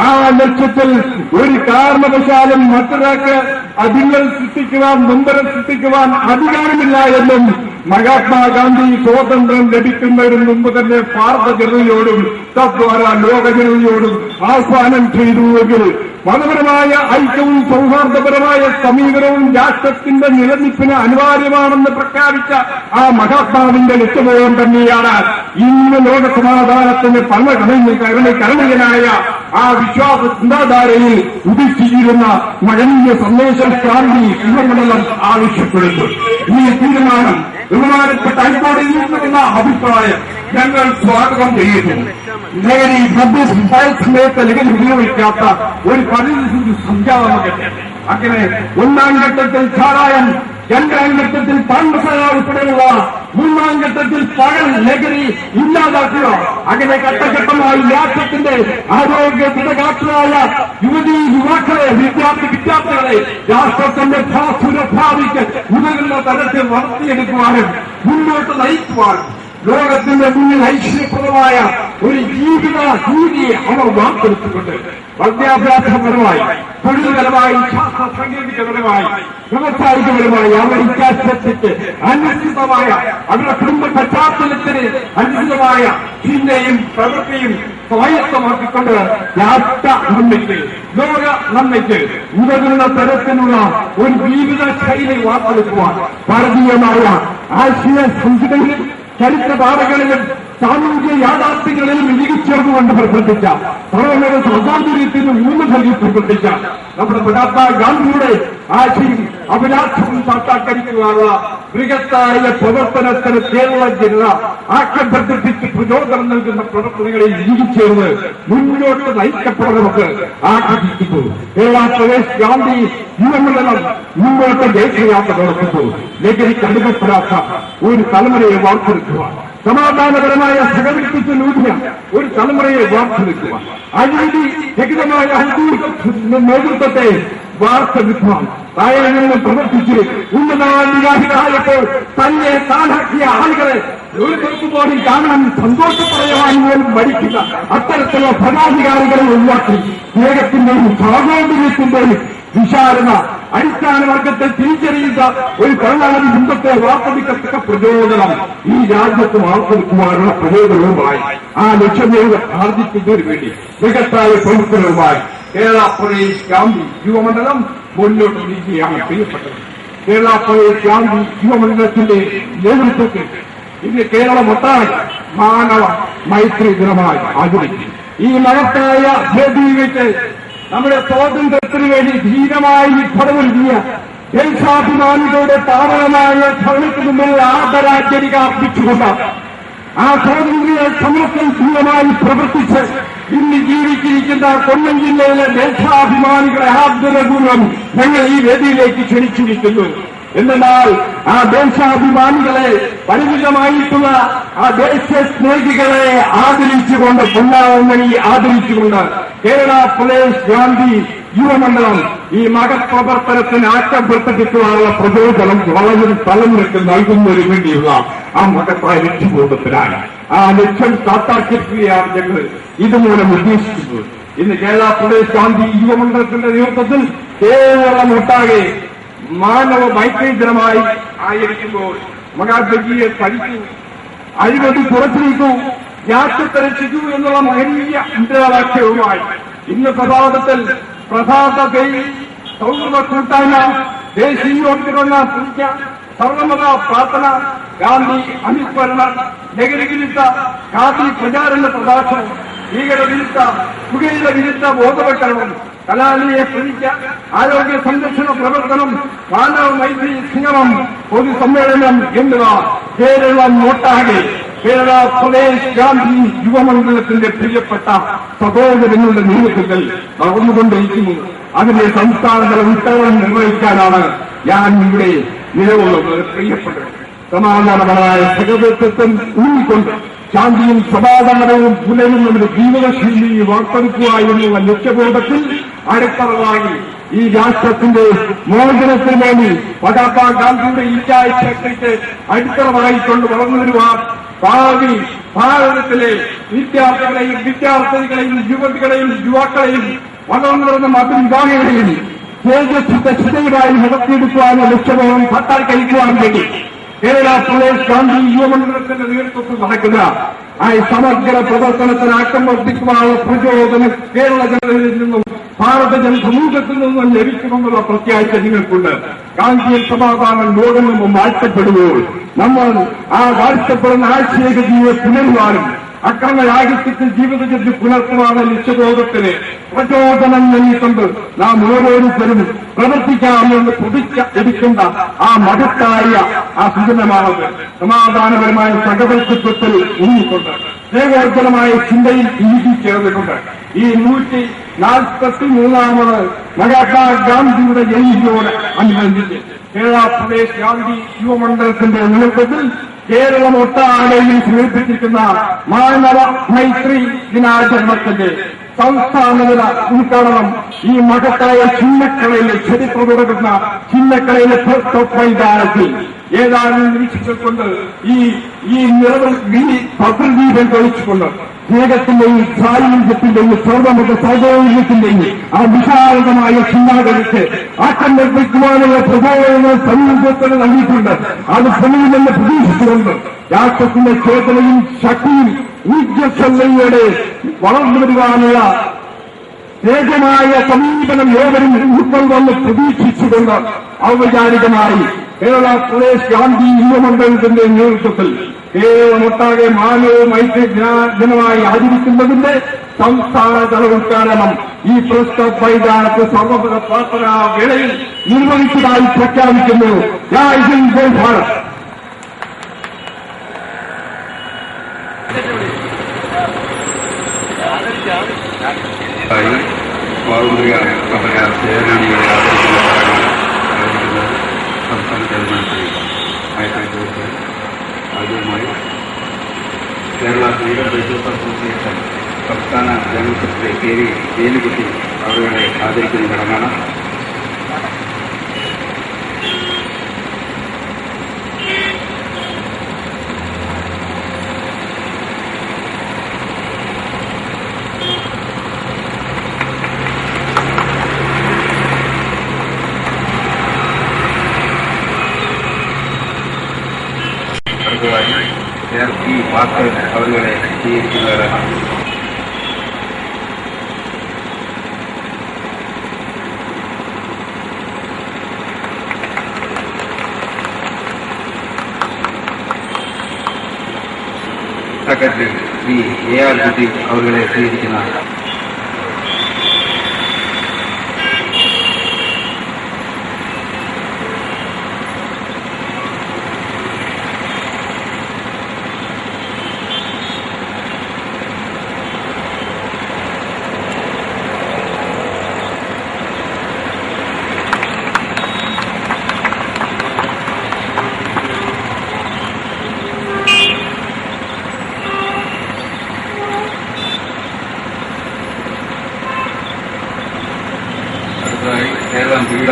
ആ ലക്ഷ്യത്തിൽ ഒരു കാരണവശാലും മറ്റൊരാൾക്ക് അതിങ്ങൾ സൃഷ്ടിക്കുവാൻ നൊമ്പരം സൃഷ്ടിക്കുവാൻ അധികാരമില്ല എന്നും മഹാത്മാഗാന്ധി സ്വാതന്ത്ര്യം ലഭിക്കുന്നതിന് മുമ്പ് തന്നെ ഭാരത ജനതയോടും തദ്വാര ലോക ജനതയോടും ആഹ്വാനം ചെയ്തുവെങ്കിൽ മതപരമായ ഐക്യവും സൗഹാർദ്ദപരമായ സമീപനവും രാഷ്ട്രത്തിന്റെ നിലനിൽപ്പിന് അനിവാര്യമാണെന്ന് പ്രഖ്യാപിച്ച ആ മഹാത്മാവിന്റെ ലക്ഷ്യബോധം തന്നെയാണ് ഇന്ന് ലോക സമാധാനത്തിന് കരണീയനായ ആ വിശ്വാസ ചിന്താധാരയിൽ ഉദിച്ചിരുന്ന മഴനീയ സന്ദേശം ക്രാന്തി യുവമണ്ഡലം ആവശ്യപ്പെടുന്നു. ഈ തീരുമാനം ബഹുമാനപ്പെട്ട ഹൈക്കോടതിയിൽ നിന്നുള്ള അഭിപ്രായം ഞങ്ങൾ സ്വാഗതം ചെയ്യുന്നു. ലഹരി സമയത്ത് ലഹരി ഉപയോഗിക്കാത്ത ഒരു പരിസ്ഥിതി സംജാതമൊക്കെ അങ്ങനെ ഒന്നാം ഘട്ടത്തിൽ ചാരായം, രണ്ടാം ഘട്ടത്തിൽ പാൻമസാല ഉൾപ്പെടെയുള്ള, മൂന്നാം ഘട്ടത്തിൽ പകൽ ലഹരി ഇല്ലാതാക്കുക. അങ്ങനെ ഘട്ടഘട്ടമായി രാഷ്ട്രത്തിന്റെ ആരോഗ്യ ദിനകാക്ഷരായ യുവാക്കളെ വിദ്യാർത്ഥികളെ രാഷ്ട്രത്തിന്റെ ഭാവിക്ക് ഉതകുന്ന തരത്തിൽ വളർത്തിയെടുക്കുവാനും മുന്നോട്ട് നയിക്കുവാനും ലോകത്തിന്റെ മുന്നിൽ ഐശ്വര്യപ്രദമായ ഒരു ജീവിത രീതിയെ അവർ വാർത്തെടുത്തുകൊണ്ട് വിദ്യാഭ്യാസപരമായി, തൊഴിൽപരമായി, ശാസ്ത്ര സാങ്കേതികപരമായി, വ്യവസായികപരമായി അവർ ഇച്ഛാശക്തിക്ക് അനുസൃതമായ അവരുടെ കുടുംബ പശ്ചാത്തലത്തിന് അനുസൃതമായ ചിന്തയും പ്രവൃത്തിയും സ്വായത്തമാക്കിക്കൊണ്ട് രാഷ്ട്ര നന്മയ്ക്ക്, ലോക നന്മയ്ക്ക് ഉതകുന്ന തരത്തിലുള്ള ഒരു ജീവിത ശൈലി വാർത്തെടുക്കുവാൻ ഭാരതീയമായ ആശയ സംഹിതയിലും ചരിത്രപാഠങ്ങളിലും സാമൂഹിക യാഥാർത്ഥ്യങ്ങളിലും ഇഴുകിച്ചേർന്നുകൊണ്ട് പ്രവർത്തിച്ച സർവ്വമത സ്വാതന്ത്ര്യത്തിന് ഊന്നു നൽകി പ്രവർത്തിച്ച നമ്മുടെ മഹാത്മാഗാന്ധിയുടെ ആശയും അഭിലാഷവും സാക്ഷാത്കരിക്കുവാനുള്ള ബൃഹത്തായ പ്രവർത്തനത്തിന് കേരള ജനത ആക്രമർദ്ദിപ്പിച്ച് പ്രചോദനം നൽകുന്ന പ്രവർത്തനങ്ങളിൽ ഇഴുകിച്ചേർന്ന് മുന്നോട്ട് നയിക്കപ്പെടണമെന്ന് ആഗ്രഹിക്കുന്നു. കേരള പ്രദേശ് ഗാന്ധി യുവമണ്ഡലം മുന്നോട്ട് ജയിച്ചയാത്ര നടത്തുന്നു. ലഹരിക്ക് അനുഭവപ്പെടാത്ത ഒരു തലമുറയെ വാർത്തെടുക്കുക, സമാധാനപരമായ സഹവർത്തിത്വത്തിലൂന്നിയ ഒരു തലമുറയെ വാർത്തെടുക്കുക, അനീതി രഹിതമായ നേതൃത്വത്തെ വാർത്തെടുക്കുവാൻ താഴെ നിന്ന് പ്രവർത്തിച്ച് ഉന്നതാധികാരികളായപ്പോൾ തന്നെ താനാക്കിയ ആളുകളെ ഒരു പോലും കാണാൻ സന്തോഷപ്പെടുവാൻ പോലും മടിക്കുക അത്തരത്തിലുള്ള ഭരണാധികാരികളെ ഒഴിവാക്കി സ്നേഹത്തിന്റെയും സ്വാതന്ത്ര്യത്തിന്റെയും വിശാലത അടിസ്ഥാന വർഗത്തെ തിരിച്ചറിയുന്ന ഒരു ഭരണാധി ബന്ധത്തെ വാർത്തെടുക്കത്തക്ക പ്രചോദനം ഈ രാജ്യത്ത് വാർത്തെടുക്കുവാനുള്ള പ്രചോദനവുമായി ആ ലക്ഷ്യം ആർജിക്കുന്നതിന് വേണ്ടി മികത്തായ പ്രവർത്തനവുമായി കേരള പ്രദേശ് ഗാന്ധി യുവമണ്ഡലം മുന്നോട്ട് നീക്കുകയാണ് പ്രിയപ്പെട്ടത്. കേരള പ്രദേശ് ഗാന്ധി യുവമണ്ഡലത്തിന്റെ നേതൃത്വത്തിൽ ഇന്ന് കേരളമൊട്ടാകെ മാനവ മൈത്രി ദിനമായി ആചരിക്കും. ഈ മഹത്തായ വേദിയിൽ വെച്ച് നമ്മുടെ സ്വാതന്ത്ര്യത്തിന് വേണ്ടി ധീരമായി പടവെഴുതിയ ദേശാഭിമാനികളുടെ പാവനമായ ഭരണത്തിന് മുമ്പിൽ ആദരാഞ്ജലിക അർപ്പിച്ചുകൊണ്ട് ആ സ്വാതന്ത്ര്യ സമരത്തിൽ ധീരമായി പ്രവർത്തിച്ച് ഇന്ന് ജീവിച്ചിരിക്കുന്ന കൊല്ലം ജില്ലയിലെ ദേശാഭിമാനികളെ ആദരപൂർവ്വം ഞങ്ങൾ ഈ വേദിയിലേക്ക് ക്ഷണിച്ചിരിക്കുന്നു. എന്നാൽ ആ ദേശാഭിമാനികളെ പരിമിതമായിട്ടുള്ള ആ ദേശസ്നേഹികളെ ആദരിച്ചുകൊണ്ട് പൊന്നാമണി ആദരിച്ചുകൊണ്ട് കേരള പ്രദേശ് ഗാന്ധി യുവമണ്ഡലം ഈ മഹത്പ്രവർത്തനത്തിന് ആറ്റം പ്രവർത്തിക്കുവാനുള്ള പ്രചോദനം വളരെ തലമുറയ്ക്ക് നൽകുന്നതിന് വേണ്ടിയുള്ള ആ മഹത്തായ ലക്ഷ്യബോധത്തിലാണ്. ആ ലക്ഷ്യം സാക്ഷാത്കരിക്കുകയാണ് ഞങ്ങൾ ഇതുമൂലം ഉദ്ദേശിക്കുന്നത്. ഇന്ന് കേരള പ്രദേശ് ഗാന്ധി യുവമണ്ഡലത്തിന്റെ നേതൃത്വത്തിൽ കേരളമൊട്ടാകെ മാനവ മൈത്രി ദിനമായി ആയിരിക്കുമ്പോൾ മഹാത്മജിയെ പഠിക്കൂ, അഴിമതി പുറത്തിരിക്കൂ, രാഷ്ട്രത്തെ രക്ഷിക്കൂ എന്നുള്ള മഹനീയ മുദ്രാവാക്യവുമായി ഇന്ന് പ്രഭാതത്തിൽ പ്രഭാത സൗഹൃദ കൂട്ടായ്മ, ദേശീയോദ്ഗ്രഹണ പൂജ, സർവമത പ്രാർത്ഥന, ഗാന്ധി അനുസ്മരണ, ലഹരി വിരുദ്ധ ഗാന്ധി പ്രചാരണ പ്രഭാഷണം, ഭീകരവിരുദ്ധ പുകയില വിരുദ്ധ ബോധവൽക്കരണം, കലാലയ പ്രതിജ്ഞ, ആരോഗ്യ സംരക്ഷണ പ്രവർത്തനം, മാനവ മൈത്രി സംഗമം, പൊതുസമ്മേളനം എന്നിവ കേരളം ഒട്ടാകെ കേരള പ്രദേശ് ഗാന്ധി യുവമണ്ഡലത്തിന്റെ പ്രിയപ്പെട്ട സഹോദരങ്ങളുടെ നേതൃത്വത്തിൽ നടന്നുകൊണ്ടിരിക്കുന്നു. അതിന്റെ സംസ്ഥാനതല ഉത്തരവ് നിർവഹിക്കാനാണ് ഞാൻ ഇവിടെ നിലകൊള്ളുന്നത്. പ്രിയപ്പെട്ടത് സമാധാനപരമായ സഹോദരത്വം ഊന്നിക്കൊണ്ട് ശാന്തിയും സമാധാനവും പുലരുന്നതിന്റെ ജീവിതശൈലി വാർത്തെടുക്കുക എന്നുള്ള ലക്ഷ്യബോധത്തിൽ അടിത്തറവായി ഈ രാഷ്ട്രത്തിന്റെ മോചനത്തിന് വേണ്ടി മഹാത്മാഗാന്ധിയുടെ ഇല്ലായ ശക്തിക്ക് അടിത്തറവായിക്കൊണ്ട് വളർന്നു വരുവാൻ ഭാവി ഭാരതത്തിലെ വിദ്യാർത്ഥികളെയും വിദ്യാർത്ഥികളെയും യുവതികളെയും യുവാക്കളെയും വളർന്നു വരുന്ന മതവിഭാഗങ്ങളെയും തേജസ്വിതമായി നടത്തിയെടുക്കുവാനുള്ള ലക്ഷ്യബോധം സാക്ഷാത്കരിക്കുവാൻ വേണ്ടി കേരള പ്രദേശ് ഗാന്ധി യുവമണ്ഡലത്തിന്റെ നേതൃത്വത്തിൽ നടക്കുന്ന ആ സമഗ്ര പ്രവർത്തനത്തിന് ആക്കം വർദ്ധിക്കുവാനുള്ള പ്രചോദനം കേരള ജനതയിൽ നിന്നും ഭാരത ജനസമൂഹത്തിൽ നിന്നും ലഭിക്കുമെന്നുള്ള പ്രത്യാശ നിങ്ങൾക്കുണ്ട്. ഗാന്ധിയൻ സമാധാനം ലോകം നിന്നും വാഴ്ത്തപ്പെടുമ്പോൾ നമ്മൾ ആ വാഴ്ത്തപ്പെടുന്ന ആശയഗതിയെ പുനരുവാനും അക്രമരാഹിത്യത്തിൽ ജീവിതത്തിൽ പുലർത്തുവാനുള്ള ലക്ഷ്യബോധത്തിന് പ്രചോദനം നൽകിക്കൊണ്ട് നാം ഓരോരുത്തരും പ്രവർത്തിക്കാമെന്ന് പ്രതിജ്ഞ എടുക്കേണ്ട ആ മഹത്തായ ആ സൂചനമാണത്. സമാധാനപരമായ സഹവർത്തിത്വത്തിൽ ഊന്നിക്കൊണ്ട് സ്നേഹോജ്ജലമായ ചിന്തയിൽ ഇഴുകി ചേർന്നിട്ടുണ്ട്. ഈ 143ാമത് മഹാത്മാഗാന്ധിയുടെ ജയന്തിയോട് അനുബന്ധിച്ച് കേരള പ്രദേശ് ഗാന്ധി യുവമണ്ഡലത്തിന്റെ നേതൃത്വത്തിൽ കേരളമൊട്ടാകെയും സമർപ്പിച്ചിരിക്കുന്ന മാനവ മൈത്രി ദിനാചരണത്തിന്റെ സംസ്ഥാനതല ഉദ്ഘാടനം ഈ മഹത്തായ ചിന്നക്കടയിലെ ചരിത്രം തുടങ്ങുന്ന ചിന്നക്കടയിലെ മൈതാനത്തിൽ ഏതാനും നിരീക്ഷകൾ കൊണ്ട് ഈ ഭദ്രദീപം തെളിച്ചുകൊണ്ട് സ്നേഹത്തിന്റെയും സായുജ്യത്തിന്റെയും സർവമത സൗകര്യത്തിന്റെയും ആ വിശാലമായ ചിന്താഗതിക്ക് ആക്കം നിർമ്മിക്കുവാനുള്ള പ്രബോധനങ്ങൾ സമൂഹത്തിന് നൽകിയിട്ടുണ്ട്. അത് സമൂഹമെന്ന് പ്രതീക്ഷിച്ചുകൊണ്ട് രാഷ്ട്രത്തിന്റെ ചേതനയും ശക്തിയും ഊർജ്ജസ്വലയോടെ വളർന്നു വരുവാനുള്ള വേഗമായ സമീപനം ഏവരും ഉൾക്കൊള്ളുമെന്ന് പ്രതീക്ഷിച്ചുകൊണ്ട് ഔപചാരികമായി കേരള പ്രദേശ് ഗാന്ധി യുവമണ്ഡലത്തിന്റെ നേതൃത്വത്തിൽ കേരളമൊട്ടാകെ മാനവ മൈത്രി ദിനമായി ആചരിക്കുന്നതിന്റെ സംസ്ഥാനതല ഉദ്ഘാടനം ഈ പ്രസ്ത മൈതാനത്ത് സർവമത പ്രാർത്ഥനാ വേളയിൽ നിർവഹിച്ചതായി പ്രഖ്യാപിക്കുന്നു. ജയ് ഹിന്ദ്, ജയ് ഭാരത്. സ്വാതന്ത്ര്യ സമര സേനാനികളെ ആദരിക്കുന്ന സംസ്ഥാന ഗവൺമെന്റ് ആയിരത്തി ആദ്യമായി കേരള ഫ്രീഡം റൈറ്റേഴ്സ് അസോസിയേഷൻ സംസ്ഥാന general secretary K V Velukutty അവരുടെ ആദരിക്കുന്ന ചടങ്ങാണ്. ഈ വാർത്തകൾ അവരുടെ സ്വീകരിക്കുന്നവരാണ്. സെക്രട്ടറി ശ്രീ AR കുട്ടി അവരുടെ സ്വീകരിക്കുന്നതാണ്. കേരളം പീഡ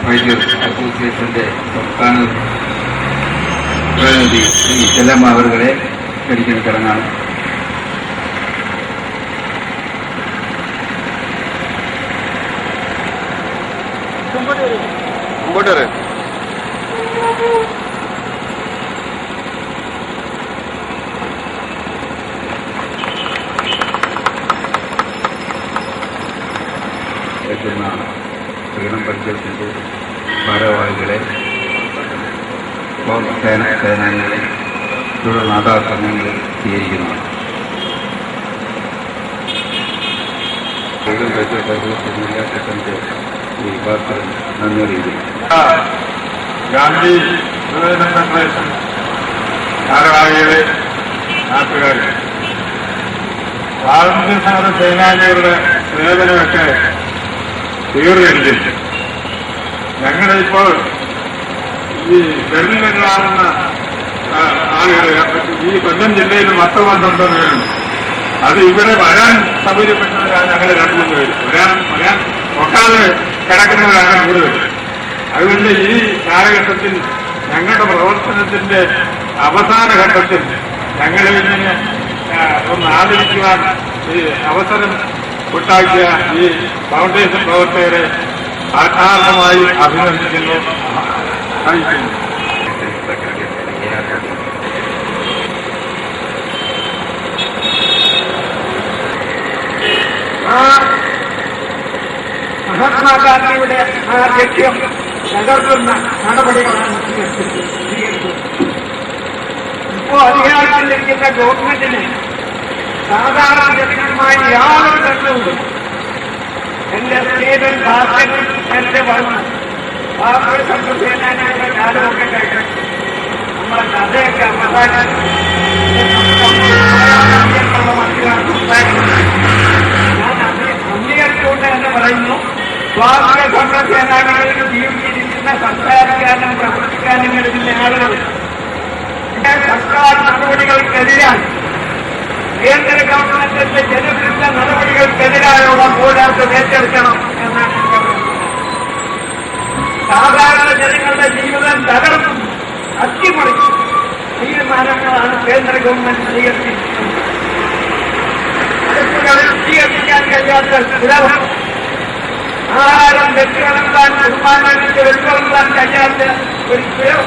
വൈദ്യർ അസോസിയേഷന്റെ സംസ്ഥാന പ്രതിനിധി ശ്രീ ചെല്ലമ്മ അവരുടെ ക്ഷണിക്കുന്ന ചടങ്ങാണ്. പ്രകടനം പരിശോധിച്ച് ഭാരവാഹികളെ, സേനാനികളെ, തുടർന്ന് ആധാർ സംഘങ്ങളെ സ്വീകരിക്കുന്നതാണ്. പ്രകടനം പരിശോധിച്ച ജില്ലാ സെക്രട്ടറി ശ്രീ ഭാസ്കരൻ നന്ദി അറിയിക്കുന്നു. ഗാന്ധി യുവജന ഫെഡറേഷൻ ഭാരവാഹികളെ, നാട്ടുകാരെ, സ്വാതന്ത്ര്യസമര സേനാനികളുടെ സേവനമൊക്കെ തീർന്നെങ്കിൽ ഞങ്ങളിപ്പോൾ ഈ തെരഞ്ഞെടുക്കാവുന്ന ആളുകൾ ഈ കൊല്ലം ജില്ലയിൽ 10-12 പേരുണ്ട്. അത് ഇവിടെ വരാൻ സൗകര്യപ്പെട്ടവരാണ് ഞങ്ങൾ 2-3 പേര്. വരാൻ ഒക്കാതെ കിടക്കുന്നവരാണ് കൂടുതൽ. അതുകൊണ്ട് ഈ കാലഘട്ടത്തിൽ ഞങ്ങളുടെ പ്രവർത്തനത്തിന്റെ അവസാന ഘട്ടത്തിൽ ഞങ്ങളെ ഇങ്ങനെ ഒന്ന് ആദരിക്കുവാൻ ഈ അവസരം ഉണ്ടാക്കിയ ഈ ഫൗണ്ടേഷൻ പ്രവർത്തകരെ ആത്മാർത്ഥമായി അഭിനന്ദിക്കുന്നു, അറിയിക്കുന്നു. മഹാത്മാഗാന്ധിയുടെ ആ ലക്ഷ്യം തകർക്കുന്ന നടപടികളാണ് ഇപ്പോൾ അധികാരത്തിലിരിക്കുന്ന ഗവൺമെന്റിന് സാധാരണ ജനങ്ങളുമായി യാതൊരു ബന്ധവുമില്ല. എന്റെ സ്നേഹൻ ഭാസ്കരൻ നേരത്തെ പറഞ്ഞു, ഭാസ്കര സംഘസേനാനിയുടെ കാലമൊക്കെ കഴിഞ്ഞു നമ്മളെ കഥയൊക്കെ അവസാനം ഞാൻ അംഗീകരിച്ചുകൊണ്ട് എന്ന് പറയുന്നു. സ്വാതന്ത്ര്യ സംഘസേനാനികളിൽ ജീവിച്ചിരിക്കുന്ന സംസാരിക്കാനും പ്രവർത്തിക്കാനും കഴിയുന്ന ആളുകൾ സർക്കാർ നടപടികൾക്കെതിരാണ്, കേന്ദ്ര ഗവൺമെന്റിന്റെ ജനവിരുദ്ധ നടപടികൾക്കെതിരായുള്ള പോരാട്ടം ഏറ്റെടുക്കണം എന്നാണ് സാധാരണ ജനങ്ങളുടെ ജീവിതം തകർക്കുന്നു, അട്ടിമറിക്കും തീരുമാനങ്ങളാണ് കേന്ദ്ര ഗവൺമെന്റ് സ്വീകരിച്ചിരിക്കുന്നത്. അടുത്തുകളിൽ സ്വീകരിക്കാൻ കഴിയാത്ത വിലവം, ആഹാരം വെച്ചുകളന്താൻ ബഹുമാനങ്ങൾക്ക് വെച്ചുകളന്താൻ കഴിയാത്ത ഒരു വിലവ്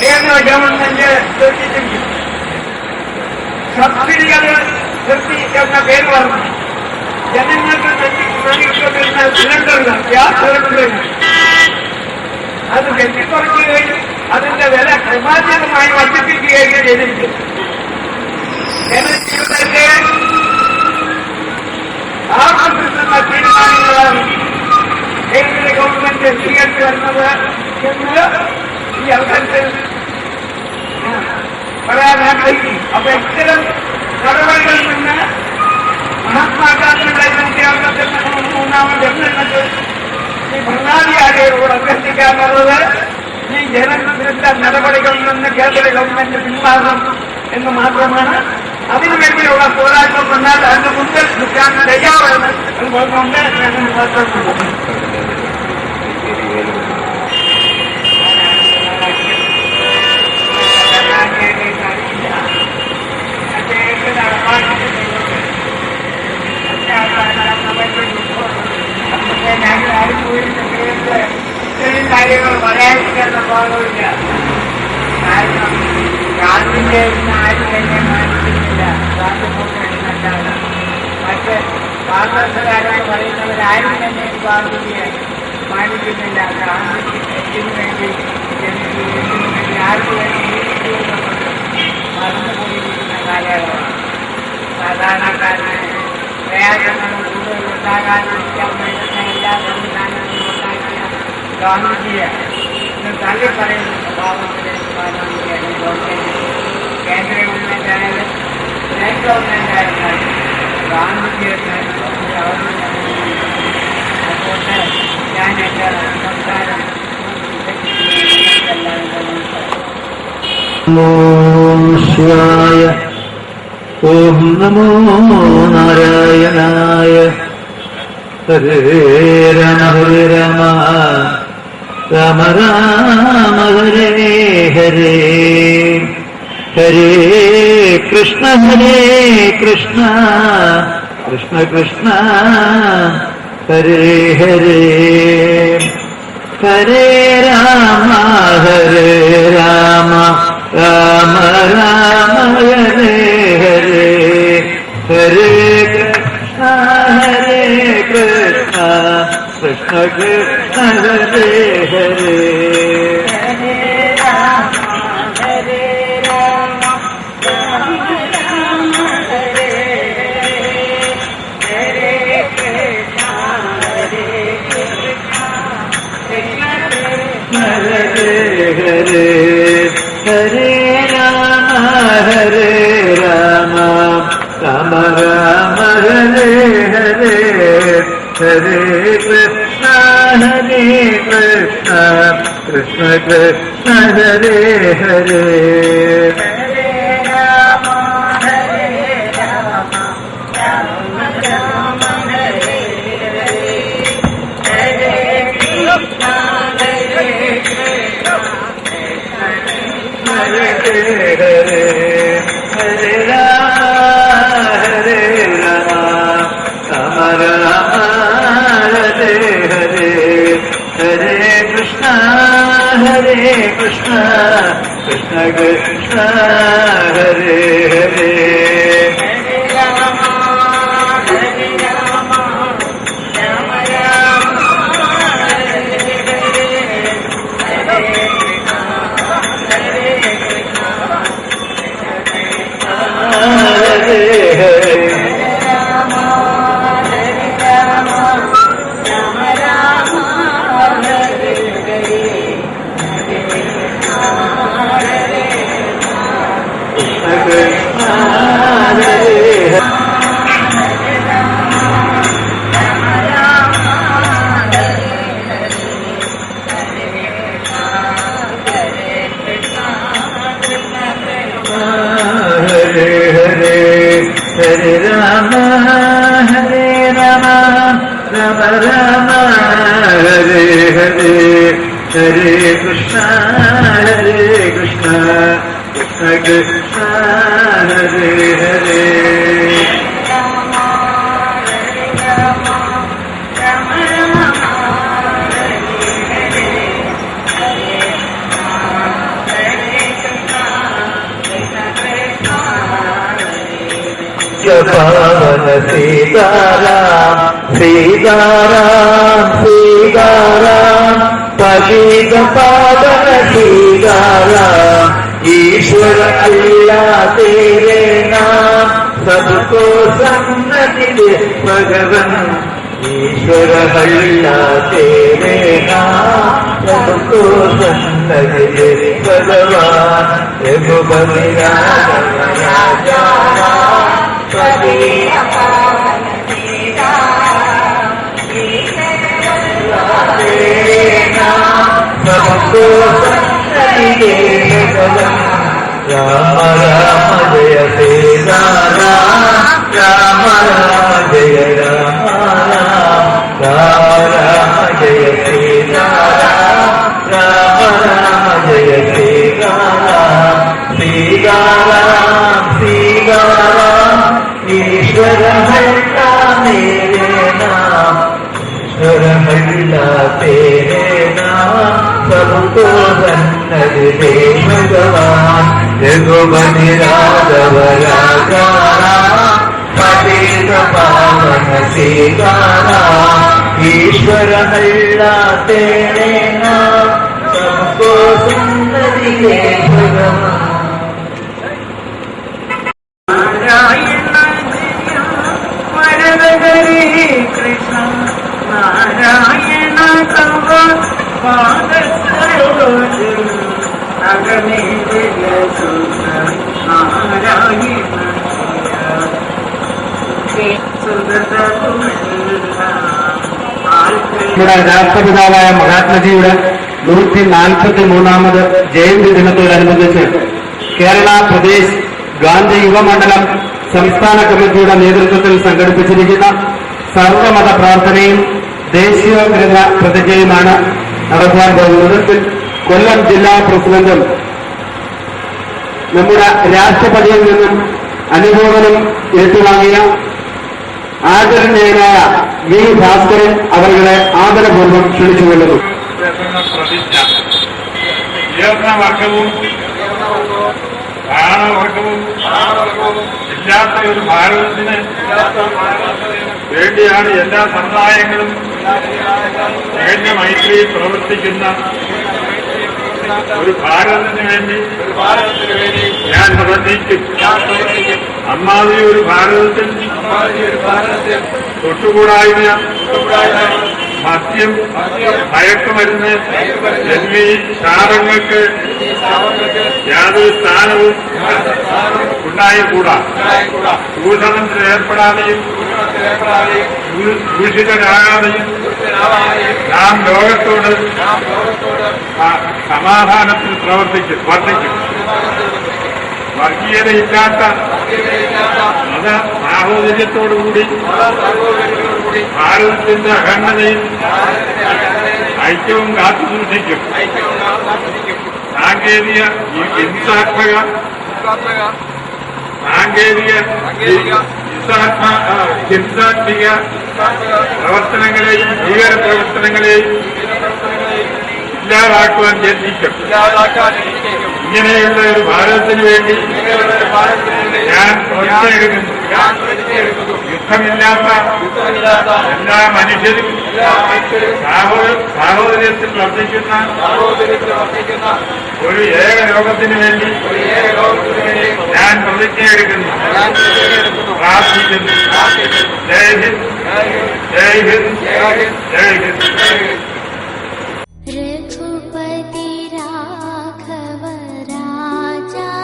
കേന്ദ്ര ഗവൺമെന്റ് നിർത്തിയിട്ടുണ്ട്. സബ്സിഡികൾ നിർത്തി എന്ന പേര് പറഞ്ഞു ജനങ്ങൾക്ക് നൽകിക്കൊണ്ടിരുന്ന സിലിണ്ടറുകൾ, ഗ്യാസ് സിലിണ്ടറുകൾ അത് വെട്ടിക്കുറയ്ക്കുകയും അതിന്റെ വില ക്രമാതീതമായി വർദ്ധിപ്പിക്കുകയും ചെയ്തിരിക്കുന്നു. ജനജീവിതത്തെ ആവർത്തിക്കുന്ന തീരുമാനങ്ങളാണ് കേന്ദ്ര ഗവൺമെന്റ് സ്വീകരിച്ചു വരുന്നത് എന്ന് ഈ അവസരത്തിൽ പറയാൻ ആഗ്രഹിക്കും. അപ്പൊ ഇത്തരം നടപടികളിൽ നിന്ന് മഹാത്മാഗാന്ധിയുടെ 153ാമത് ജന്മദിനത്തിൽ ഈ ഭരണാധികാരികളോട് അഭ്യർത്ഥിക്കാനുള്ളത് ഈ ജനവിരുദ്ധ നടപടികളിൽ നിന്ന് കേന്ദ്ര ഗവൺമെന്റ് പിന്മാറണം എന്ന് മാത്രമാണ്. അതിനുവേണ്ടിയുള്ള പോരാട്ടം വന്നാൽ അതിന് മുമ്പിൽ നിൽക്കാൻ തയ്യാറാണ് എന്ന് പറഞ്ഞുകൊണ്ട് ഞാൻ മാത്രം ഇത്രയും കാര്യങ്ങൾ പറയാതിരിക്കുന്ന ഭാഗമില്ല. കാരണം ഗാന്ധിന്റെ ആരും തന്നെ മാനിക്കുന്നില്ല. ഗാന്ധി ഫോട്ടോയിടുന്നല്ലാതെ മറ്റ് കോൺഗ്രസുകാരെന്ന് പറയുന്നവരാരും തന്നെ ഗാന്ധിയെ മാനിക്കുന്നില്ല. ഗാന്ധിക്ക് എന്തിനു വേണ്ടി ജനത്തിന് എന്തിനു വേണ്ടി ആർക്ക് വേണ്ടി കടന്നുപോയിരിക്കുന്ന കാലയളവാണ്. സാധാരണക്കാരന് പ്രയാസങ്ങളും കൂടുതൽ ഉണ്ടാകാതിരിക്കാൻ വേണ്ടുന്ന എല്ലാ സംവിധാനങ്ങളും ഉണ്ടാക്കിയ ഗാന്ധിജിയെ ഇന്ന് തള്ളിപ്പറയുന്ന സ്വഭാവത്തിലേക്ക് ഗാന്ധിജിയാണ് ഗവൺമെന്റ്. കേന്ദ്ര ഗവൺമെന്റായാലും സ്റ്റേറ്റ് ഗവൺമെന്റായിരുന്നാലും ഗാന്ധിജിയെ അതുകൊണ്ട് ഞാൻ എൻ്റെ സംസ്കാരം ശിവായ. ഓം നമോ നാരായണായ. ഹരേ രാമ ഹരേ രാമ രാമ രാമ ഹരേ ഹരേ. ഹരേ കൃഷ്ണ കൃഷ്ണ കൃഷ്ണ ഹരേ ഹരേ. ഹരേ രാമ രാമ രാമ ഹരേ ഹരേ. ഹരേ കൃഷ്ണ കൃഷ്ണ കൃഷ്ണ ഹരേ ഹരേ. ഹരേ ഹരേ രാമ രാമ രാമ ഹരേ ഹരേ. ഹരേ കൃഷ്ണ കൃഷ്ണ കൃഷ്ണ ഹരേ ഹരേ. Krishna Krishna Hare Hare. Hare Rama, Hare Rama, Rama Rama, Hare Hare, Hare Krishna, Krishna Krishna, Hare Hare. पावन सीताराम सीताराम सीताराम पतित पावन सीताराम ईश्वर अल्लाह तेरे नाम सबको सन्नति दे भगवन ईश्वर अल्लाह तेरे नाम सबको सन्नति दे भगवान रघुपति राघव राजा सबको राम राम जय सीता राम राम जय राम राम राम जय सीता राम राम जय सीता सीता राम सीता राम ईश्वर हल्ला मेरे नाम ईश्वर हल्ला तेरे नाम सबको सन्नति दे भगवान रघुपति राघव राजा पतित पावन सीताराम ईश्वर हल्ला तेरे नाम सबको सन्नति दे भगवान. നമ്മുടെ രാഷ്ട്രപിതാവായ മഹാത്മജിയുടെ 143ാമത് ജയന്തി ദിനത്തോടനുബന്ധിച്ച് കേരള പ്രദേശ് ഗാന്ധി യുവമണ്ഡലം സംസ്ഥാന കമ്മിറ്റിയുടെ നേതൃത്വത്തിൽ സംഘടിപ്പിച്ചിരിക്കുന്ന സർവമത പ്രാർത്ഥനയും ദേശീയോദ്ഗ്രഥ പ്രതിജ്ഞയുമാണ് നടത്താൻ പോകുന്നത്. കൊല്ലം ജില്ലാ പ്രസിഡന്റും നമ്മുടെ രാഷ്ട്രപതിയിൽ നിന്നും അനുമോദനം ഏറ്റുവാങ്ങിയ ആദരണീയനായ വി ഭാസ്കരൻ അവരുടെ ആദരപൂർവ്വം ക്ഷണിച്ചുകൊള്ളുന്നു. പ്രതിജ്ഞ ഉയർന്ന വർഗവും താണവർഗവും ഇല്ലാത്ത ഒരു ഭാരതത്തിന് വേണ്ടിയാണ് എല്ലാ സമുദായങ്ങളും തികഞ്ഞ മൈത്രിയിൽ പ്രവർത്തിക്കുന്ന ഒരു ഭാരതത്തിന് വേണ്ടി ഞാൻ പ്രവർത്തിക്കും. അമ്മാതിരി ഒരു ഭാരതത്തിൽ തൊട്ടുകൂടായ്മ, മദ്യം, മയക്കുമരുന്ന് എന്നീ ശാപങ്ങൾക്ക് യാതൊരു സ്ഥാനവും ഉണ്ടായിക്കൂടാ. ചൂഷണത്തിൽ ഏർപ്പെടാതെയും ദൂഷിതരാകാതെയും നാം ലോകത്തോട് സമാധാനത്തിൽ വർദ്ധിക്കും. വർഗീയതയില്ലാത്ത മത സാഹോദര്യത്തോടുകൂടി ഭാരതത്തിന്റെ അഖണ്ഡതയും ഐക്യവും കാത്തുസൂക്ഷിക്കും. സാങ്കേതിക ഹിംസാത്മിക പ്രവർത്തനങ്ങളെയും ഭീകര പ്രവർത്തനങ്ങളെയും ഇല്ലാതാക്കുവാൻ യത്നിക്കും. ഇങ്ങനെയുള്ള ഒരു ഭാരതത്തിന് വേണ്ടി ഞാൻ പ്രതിജ്ഞയെടുക്കുന്നു. യുദ്ധമില്ലാത്ത എല്ലാ മനുഷ്യരും സാഹോദര്യത്തിൽ വർദ്ധിക്കുന്ന ഒരു ഏക ലോകത്തിന് വേണ്ടി ഞാൻ പ്രതിജ്ഞയെടുക്കുന്നു, പ്രാർത്ഥിക്കുന്നു. ജയ് ഹിന്ദ്, ജയ് ഹിന്ദ്, ജയ് ഹിന്ദ്. रघुपति राघव राजा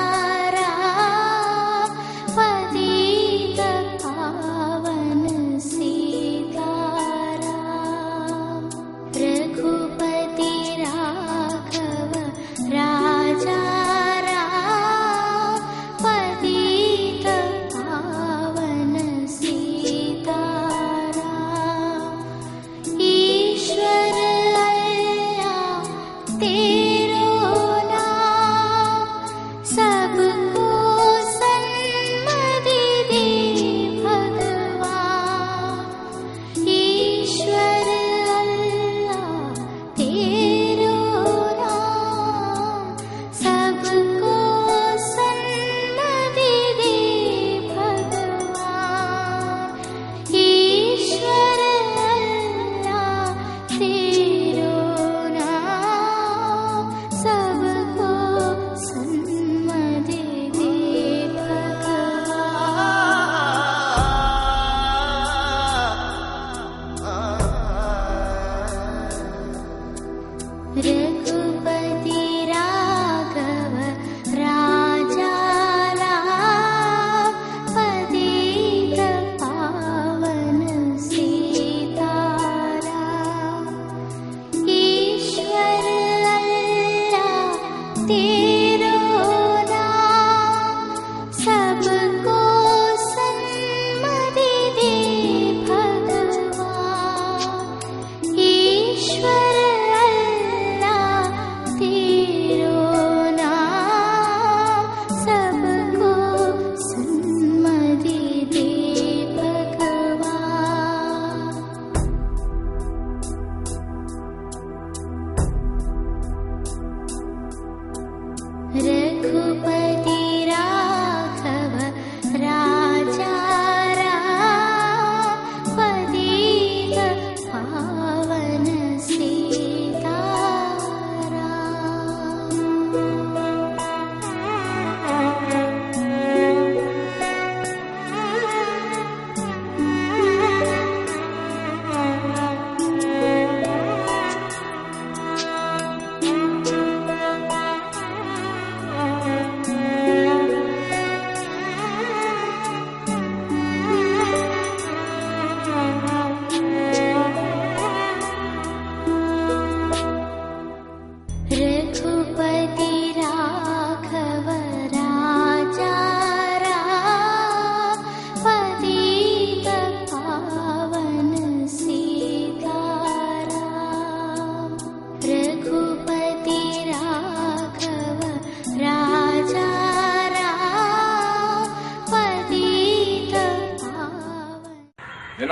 राम, पतित पावन सीताराम। रघुपति राघव राजा राम, पतित पावन सीताराम। ईश्वर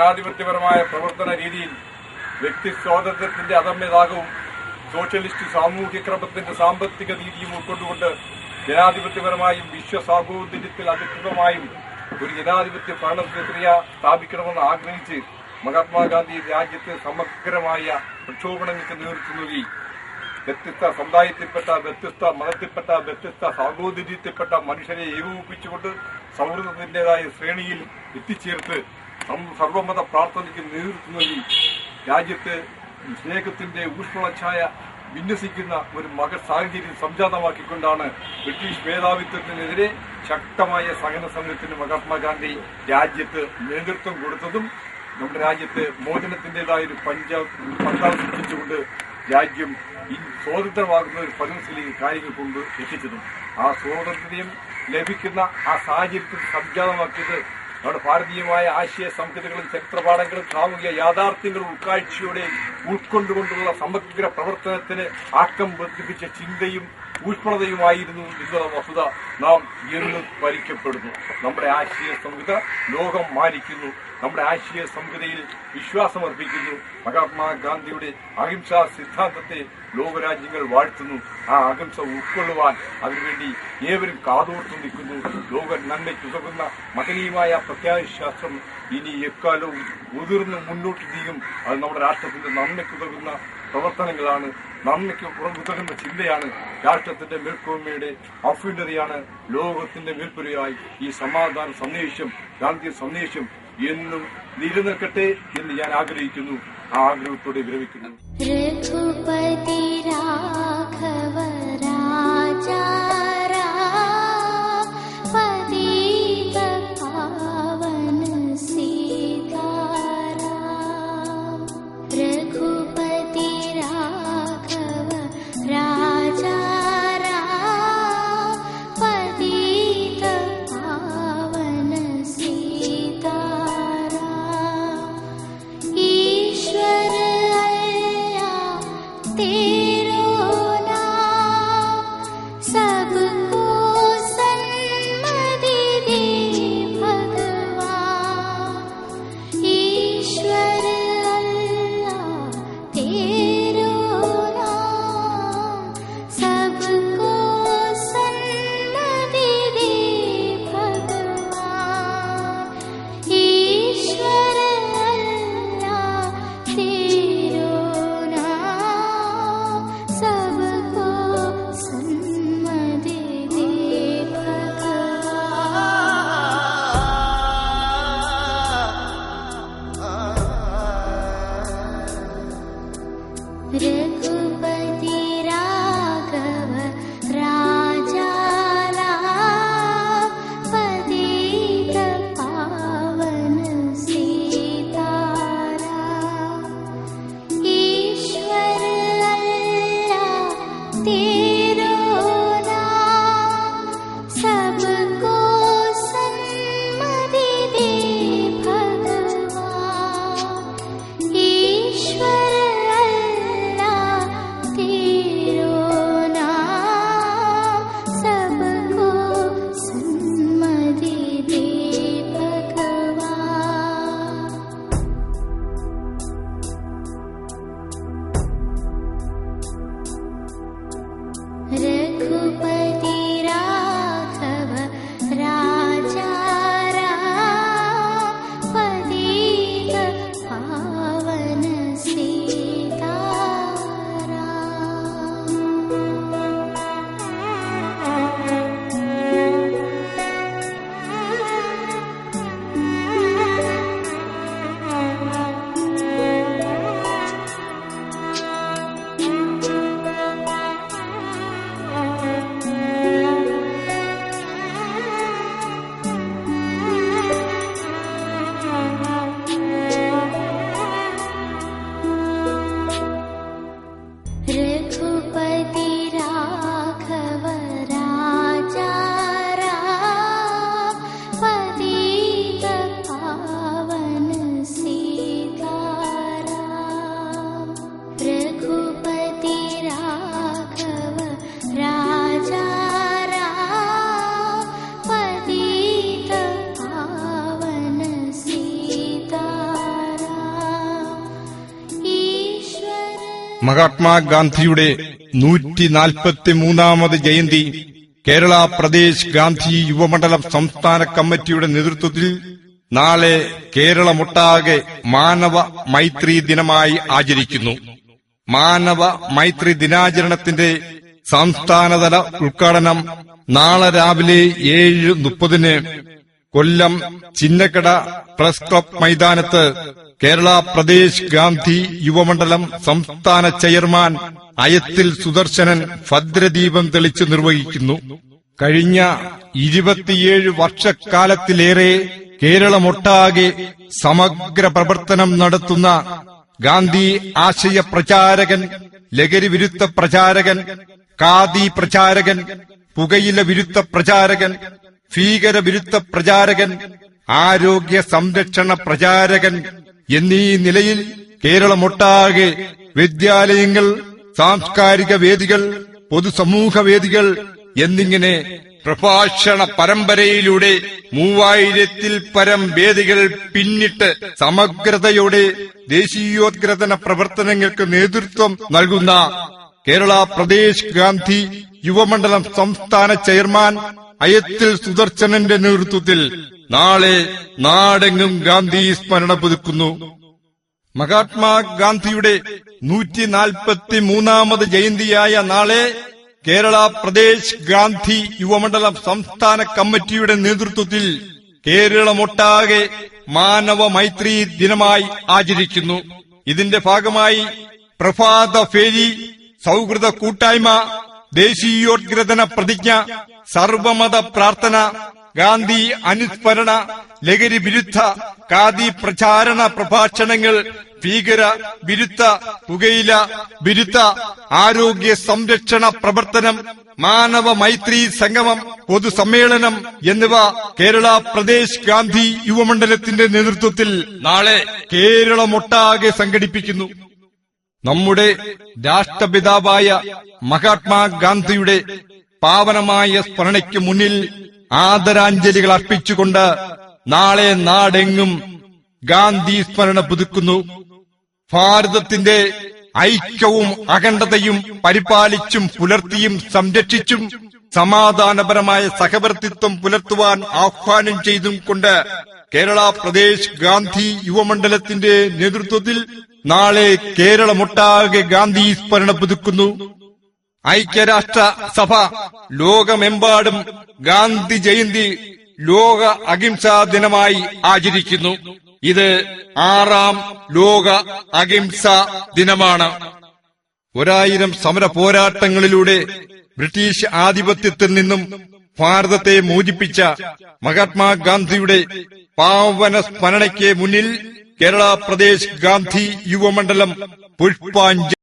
ജനാധിപത്യപരമായ പ്രവർത്തന രീതിയിൽ വ്യക്തി സ്വാതന്ത്ര്യത്തിന്റെ അദമ്യതാകവും സോഷ്യലിസ്റ്റ് സാമൂഹ്യ ക്രമത്തിന്റെ സാമ്പത്തിക രീതിയും ഉൾക്കൊണ്ടുകൊണ്ട് ജനാധിപത്യപരമായും വിശ്വസാഹോദര്യത്തിൽ അധികൃതമായും ഒരു ജനാധിപത്യ ഭരണ പ്രക്രിയ സ്ഥാപിക്കണമെന്ന് ആഗ്രഹിച്ച് മഹാത്മാഗാന്ധി രാജ്യത്ത് സമഗ്രമായ പ്രക്ഷോഭങ്ങൾക്ക് നേതൃത്വം നൽകി. വ്യത്യസ്ത സമുദായത്തിൽപ്പെട്ട, വ്യത്യസ്ത മതത്തിൽപ്പെട്ട, വ്യത്യസ്ത സാഹോദര്യത്തിൽപ്പെട്ട മനുഷ്യരെ ഏകോപിപ്പിച്ചുകൊണ്ട് സൗഹൃദത്തിന്റേതായ ശ്രേണിയിൽ എത്തിച്ചേർത്ത് സർവമത പ്രാർത്ഥനയ്ക്ക് നേതൃത്വം നൽകി. രാജ്യത്ത് സ്നേഹത്തിന്റെ ഊഷ്മളഛായ വിന്യസിക്കുന്ന ഒരു മഹത് സാഹചര്യം സംജാതമാക്കിക്കൊണ്ടാണ് ബ്രിട്ടീഷ് മേധാവിത്വത്തിനെതിരെ ശക്തമായ സഹന സമരത്തിന് മഹാത്മാഗാന്ധി രാജ്യത്ത് നേതൃത്വം കൊടുത്തതും നമ്മുടെ രാജ്യത്ത് മോചനത്തിന്റേതായ ഒരു പന്താവ് സൃഷ്ടിച്ചുകൊണ്ട് രാജ്യം സ്വതന്ത്രമാകുന്ന ഒരു പരിസ്ഥിതിയിലേക്ക് കാര്യങ്ങൾ കൊണ്ട് എത്തിച്ചതും ആ സ്വാതന്ത്ര്യം ലഭിക്കുന്ന ആ സാഹചര്യത്തിൽ സംജാതമാക്കിയത് നമ്മുടെ ഭാരതീയമായ ആശയ സംഹിതകളും ചരിത്രപാഠങ്ങളും സാമൂഹിക യാഥാർത്ഥ്യങ്ങളും ഉൾക്കാഴ്ചയോടെ ഉൾക്കൊണ്ടുകൊണ്ടുള്ള സമഗ്ര പ്രവർത്തനത്തിന് ആക്കം വർദ്ധിപ്പിച്ച ചിന്തയും ഊഷ്മളതയുമായിരുന്നു എന്നുള്ള വസ്തുത നാം എന്ന് ഭരിക്കപ്പെടുന്നു. നമ്മുടെ ആശയ സംഹിത ലോകം മാനിക്കുന്നു. നമ്മുടെ ആശയ സംഹിതയിൽ വിശ്വാസമർപ്പിക്കുന്നു. മഹാത്മാഗാന്ധിയുടെ അഹിംസാ സിദ്ധാന്തത്തെ ലോകരാജ്യങ്ങൾ വാഴ്ത്തുന്നു. ആ അഹിംസ ഉൾക്കൊള്ളുവാൻ അതിനുവേണ്ടി ഏവരും കാതോർത്തു നിൽക്കുന്നു. ലോക നന്മയ്ക്കുതകുന്ന മഹനീയമായ പ്രത്യാശാസ്ത്രം ഇനി എക്കാലവും മുതിർന്ന് മുന്നോട്ട് നീങ്ങും. അത് നമ്മുടെ രാഷ്ട്രത്തിന്റെ നന്മയ്ക്കുതകുന്ന പ്രവർത്തനങ്ങളാണ്, നന്മയ്ക്ക് ഉതകുന്ന ചിന്തയാണ്, രാഷ്ട്രത്തിന്റെ മേൽക്കോയ്മയുടെ അഭ്യുന്നതിയാണ്. ലോകത്തിന്റെ മേൽപ്പുരയായി ഈ സമാധാന സന്ദേശം, ഗാന്ധി സന്ദേശം എന്നും നിലനിൽക്കട്ടെ എന്ന് ഞാൻ ആഗ്രഹിക്കുന്നു. ആ ആഗ്രഹത്തോടെ വിരമിക്കുന്നു. രഘുപതി രാഘവ രാജാ പതിത പാവന സീതാരാം. രഘുപതി രാഘവ രാജാ പതിത പാവന സീതാരാം. ईश्वर अल्लाह तेरो नाम सबको सन्मति दे भगवान. ईश्वर अल्लाह तेरो नाम सबको सन्मति दे भगवान. ईश्वर तेरो नाम सबको सन्मति दे भगवान. रघुपति राघव राजा पतित पावन सीताराम. ईश्वर अल्लाह तेरो नाम सबको सन्मति दे भगवान. ईश्वर अल्लाह മഹാത്മാഗാന്ധിയുടെ 143ാമത് ജയന്തി കേരള പ്രദേശ് ഗാന്ധി യുവമണ്ഡലം സംസ്ഥാന കമ്മിറ്റിയുടെ നേതൃത്വത്തിൽ നാളെ കേരളമൊട്ടാകെ മാനവ മൈത്രി ദിനമായി ആചരിക്കുന്നു. മാനവ മൈത്രി ദിനാചരണത്തിന്റെ സംസ്ഥാനതല ഉദ്ഘാടനം നാളെ രാവിലെ 7:30 കൊല്ലം ചിന്നക്കട പ്രസ് ക്ലബ് മൈതാനത്ത് കേരള പ്രദേശ് ഗാന്ധി യുവമണ്ഡലം സംസ്ഥാന ചെയർമാൻ അയത്തിൽ സുദർശനൻ ഭദ്രദീപം തെളിച്ച് നിർവഹിക്കുന്നു. കഴിഞ്ഞ 27 വർഷക്കാലത്തിലേറെ കേരളമൊട്ടാകെ സമഗ്ര പ്രവർത്തനം നടത്തുന്ന ഗാന്ധി ആശയ പ്രചാരകൻ, ലഹരി വിരുദ്ധ പ്രചാരകൻ, ഖാദി പ്രചാരകൻ, പുകയില വിരുദ്ധ പ്രചാരകൻ, ഭീകരവിരുദ്ധ പ്രചാരകൻ, ആരോഗ്യ സംരക്ഷണ പ്രചാരകൻ എന്നീ നിലയിൽ കേരളമൊട്ടാകെ വിദ്യാലയങ്ങൾ, സാംസ്കാരിക വേദികൾ, പൊതുസമൂഹ വേദികൾ എന്നിങ്ങനെ പ്രഭാഷണ പരമ്പരയിലൂടെ 3000-ൽ പരം വേദികൾ പിന്നിട്ട് സമഗ്രതയോടെ ദേശീയോദ്ഗ്രഥന പ്രവർത്തനങ്ങൾക്ക് നേതൃത്വം നൽകുന്ന കേരള പ്രദേശ് ഗാന്ധി യുവമണ്ഡലം സംസ്ഥാന ചെയർമാൻ അയത്തിൽ സുദർശനന്റെ നേതൃത്വത്തിൽ നാളെ നാടെങ്ങും ഗാന്ധി സ്മരണ പുതുക്കുന്നു. മഹാത്മാഗാന്ധിയുടെ 143ാമത് ജയന്തിയായ നാളെ കേരള പ്രദേശ് ഗാന്ധി യുവമണ്ഡലം സംസ്ഥാന കമ്മിറ്റിയുടെ നേതൃത്വത്തിൽ കേരളമൊട്ടാകെ മാനവ മൈത്രി ദിനമായി ആചരിക്കുന്നു. ഇതിന്റെ ഭാഗമായി പ്രഭാത ഫേരി, സൗഹൃദ കൂട്ടായ്മ, ദേശീയോദ്ഗ്രഥന പ്രതിജ്ഞ, സർവമത പ്രാർത്ഥന, ഗാന്ധി അനുസ്മരണ, ലഹരി വിരുദ്ധ, ഖാദി പ്രചാരണ പ്രഭാഷണങ്ങൾ, ഭീകര വിരുദ്ധ, പുകയില വിരുദ്ധ, ആരോഗ്യ സംരക്ഷണ പ്രവർത്തനം, മാനവ മൈത്രി സംഗമം, പൊതുസമ്മേളനം എന്നിവ കേരള പ്രദേശ് ഗാന്ധി യുവമണ്ഡലത്തിന്റെ നേതൃത്വത്തിൽ നാളെ കേരളമൊട്ടാകെ സംഘടിപ്പിക്കുന്നു. നമ്മുടെ രാഷ്ട്രപിതാവായ മഹാത്മാഗാന്ധിയുടെ പാവനമായ സ്മരണയ്ക്ക് മുന്നിൽ ആദരാഞ്ജലികൾ അർപ്പിച്ചുകൊണ്ട് നാളെ നാടെങ്ങും ഗാന്ധി സ്മരണ പുതുക്കുന്നു. ഭാരതത്തിന്റെ ഐക്യവും അഖണ്ഡതയും പരിപാലിച്ചും പുലർത്തിയും സംരക്ഷിച്ചും സമാധാനപരമായ സഹവർത്തിത്വം പുലർത്തുവാൻ ആഹ്വാനം ചെയ്തും കൊണ്ട് കേരള പ്രദേശ് ഗാന്ധി യുവമണ്ഡലത്തിന്റെ നേതൃത്വത്തിൽ നാളെ കേരളമൊട്ടാകെ ഗാന്ധി സ്മരണ പുതുക്കുന്നു. ഐക്യരാഷ്ട്ര സഭ ലോകമെമ്പാടും ഗാന്ധി ജയന്തി ലോക അഹിംസാ ദിനമായി ആചരിക്കുന്നു. ഇത് 6ാം ലോക അഹിംസാ ദിനമാണ്. 1000 സമര പോരാട്ടങ്ങളിലൂടെ ബ്രിട്ടീഷ് ആധിപത്യത്തിൽ നിന്നും ഭാരതത്തെ മോചിപ്പിച്ച മഹാത്മാഗാന്ധിയുടെ പാവന സ്മരണയ്ക്ക് മുന്നിൽ കേരള പ്രദേശ് ഗാന്ധി യുവമണ്ഡലം പുഷ്പാഞ്ജലി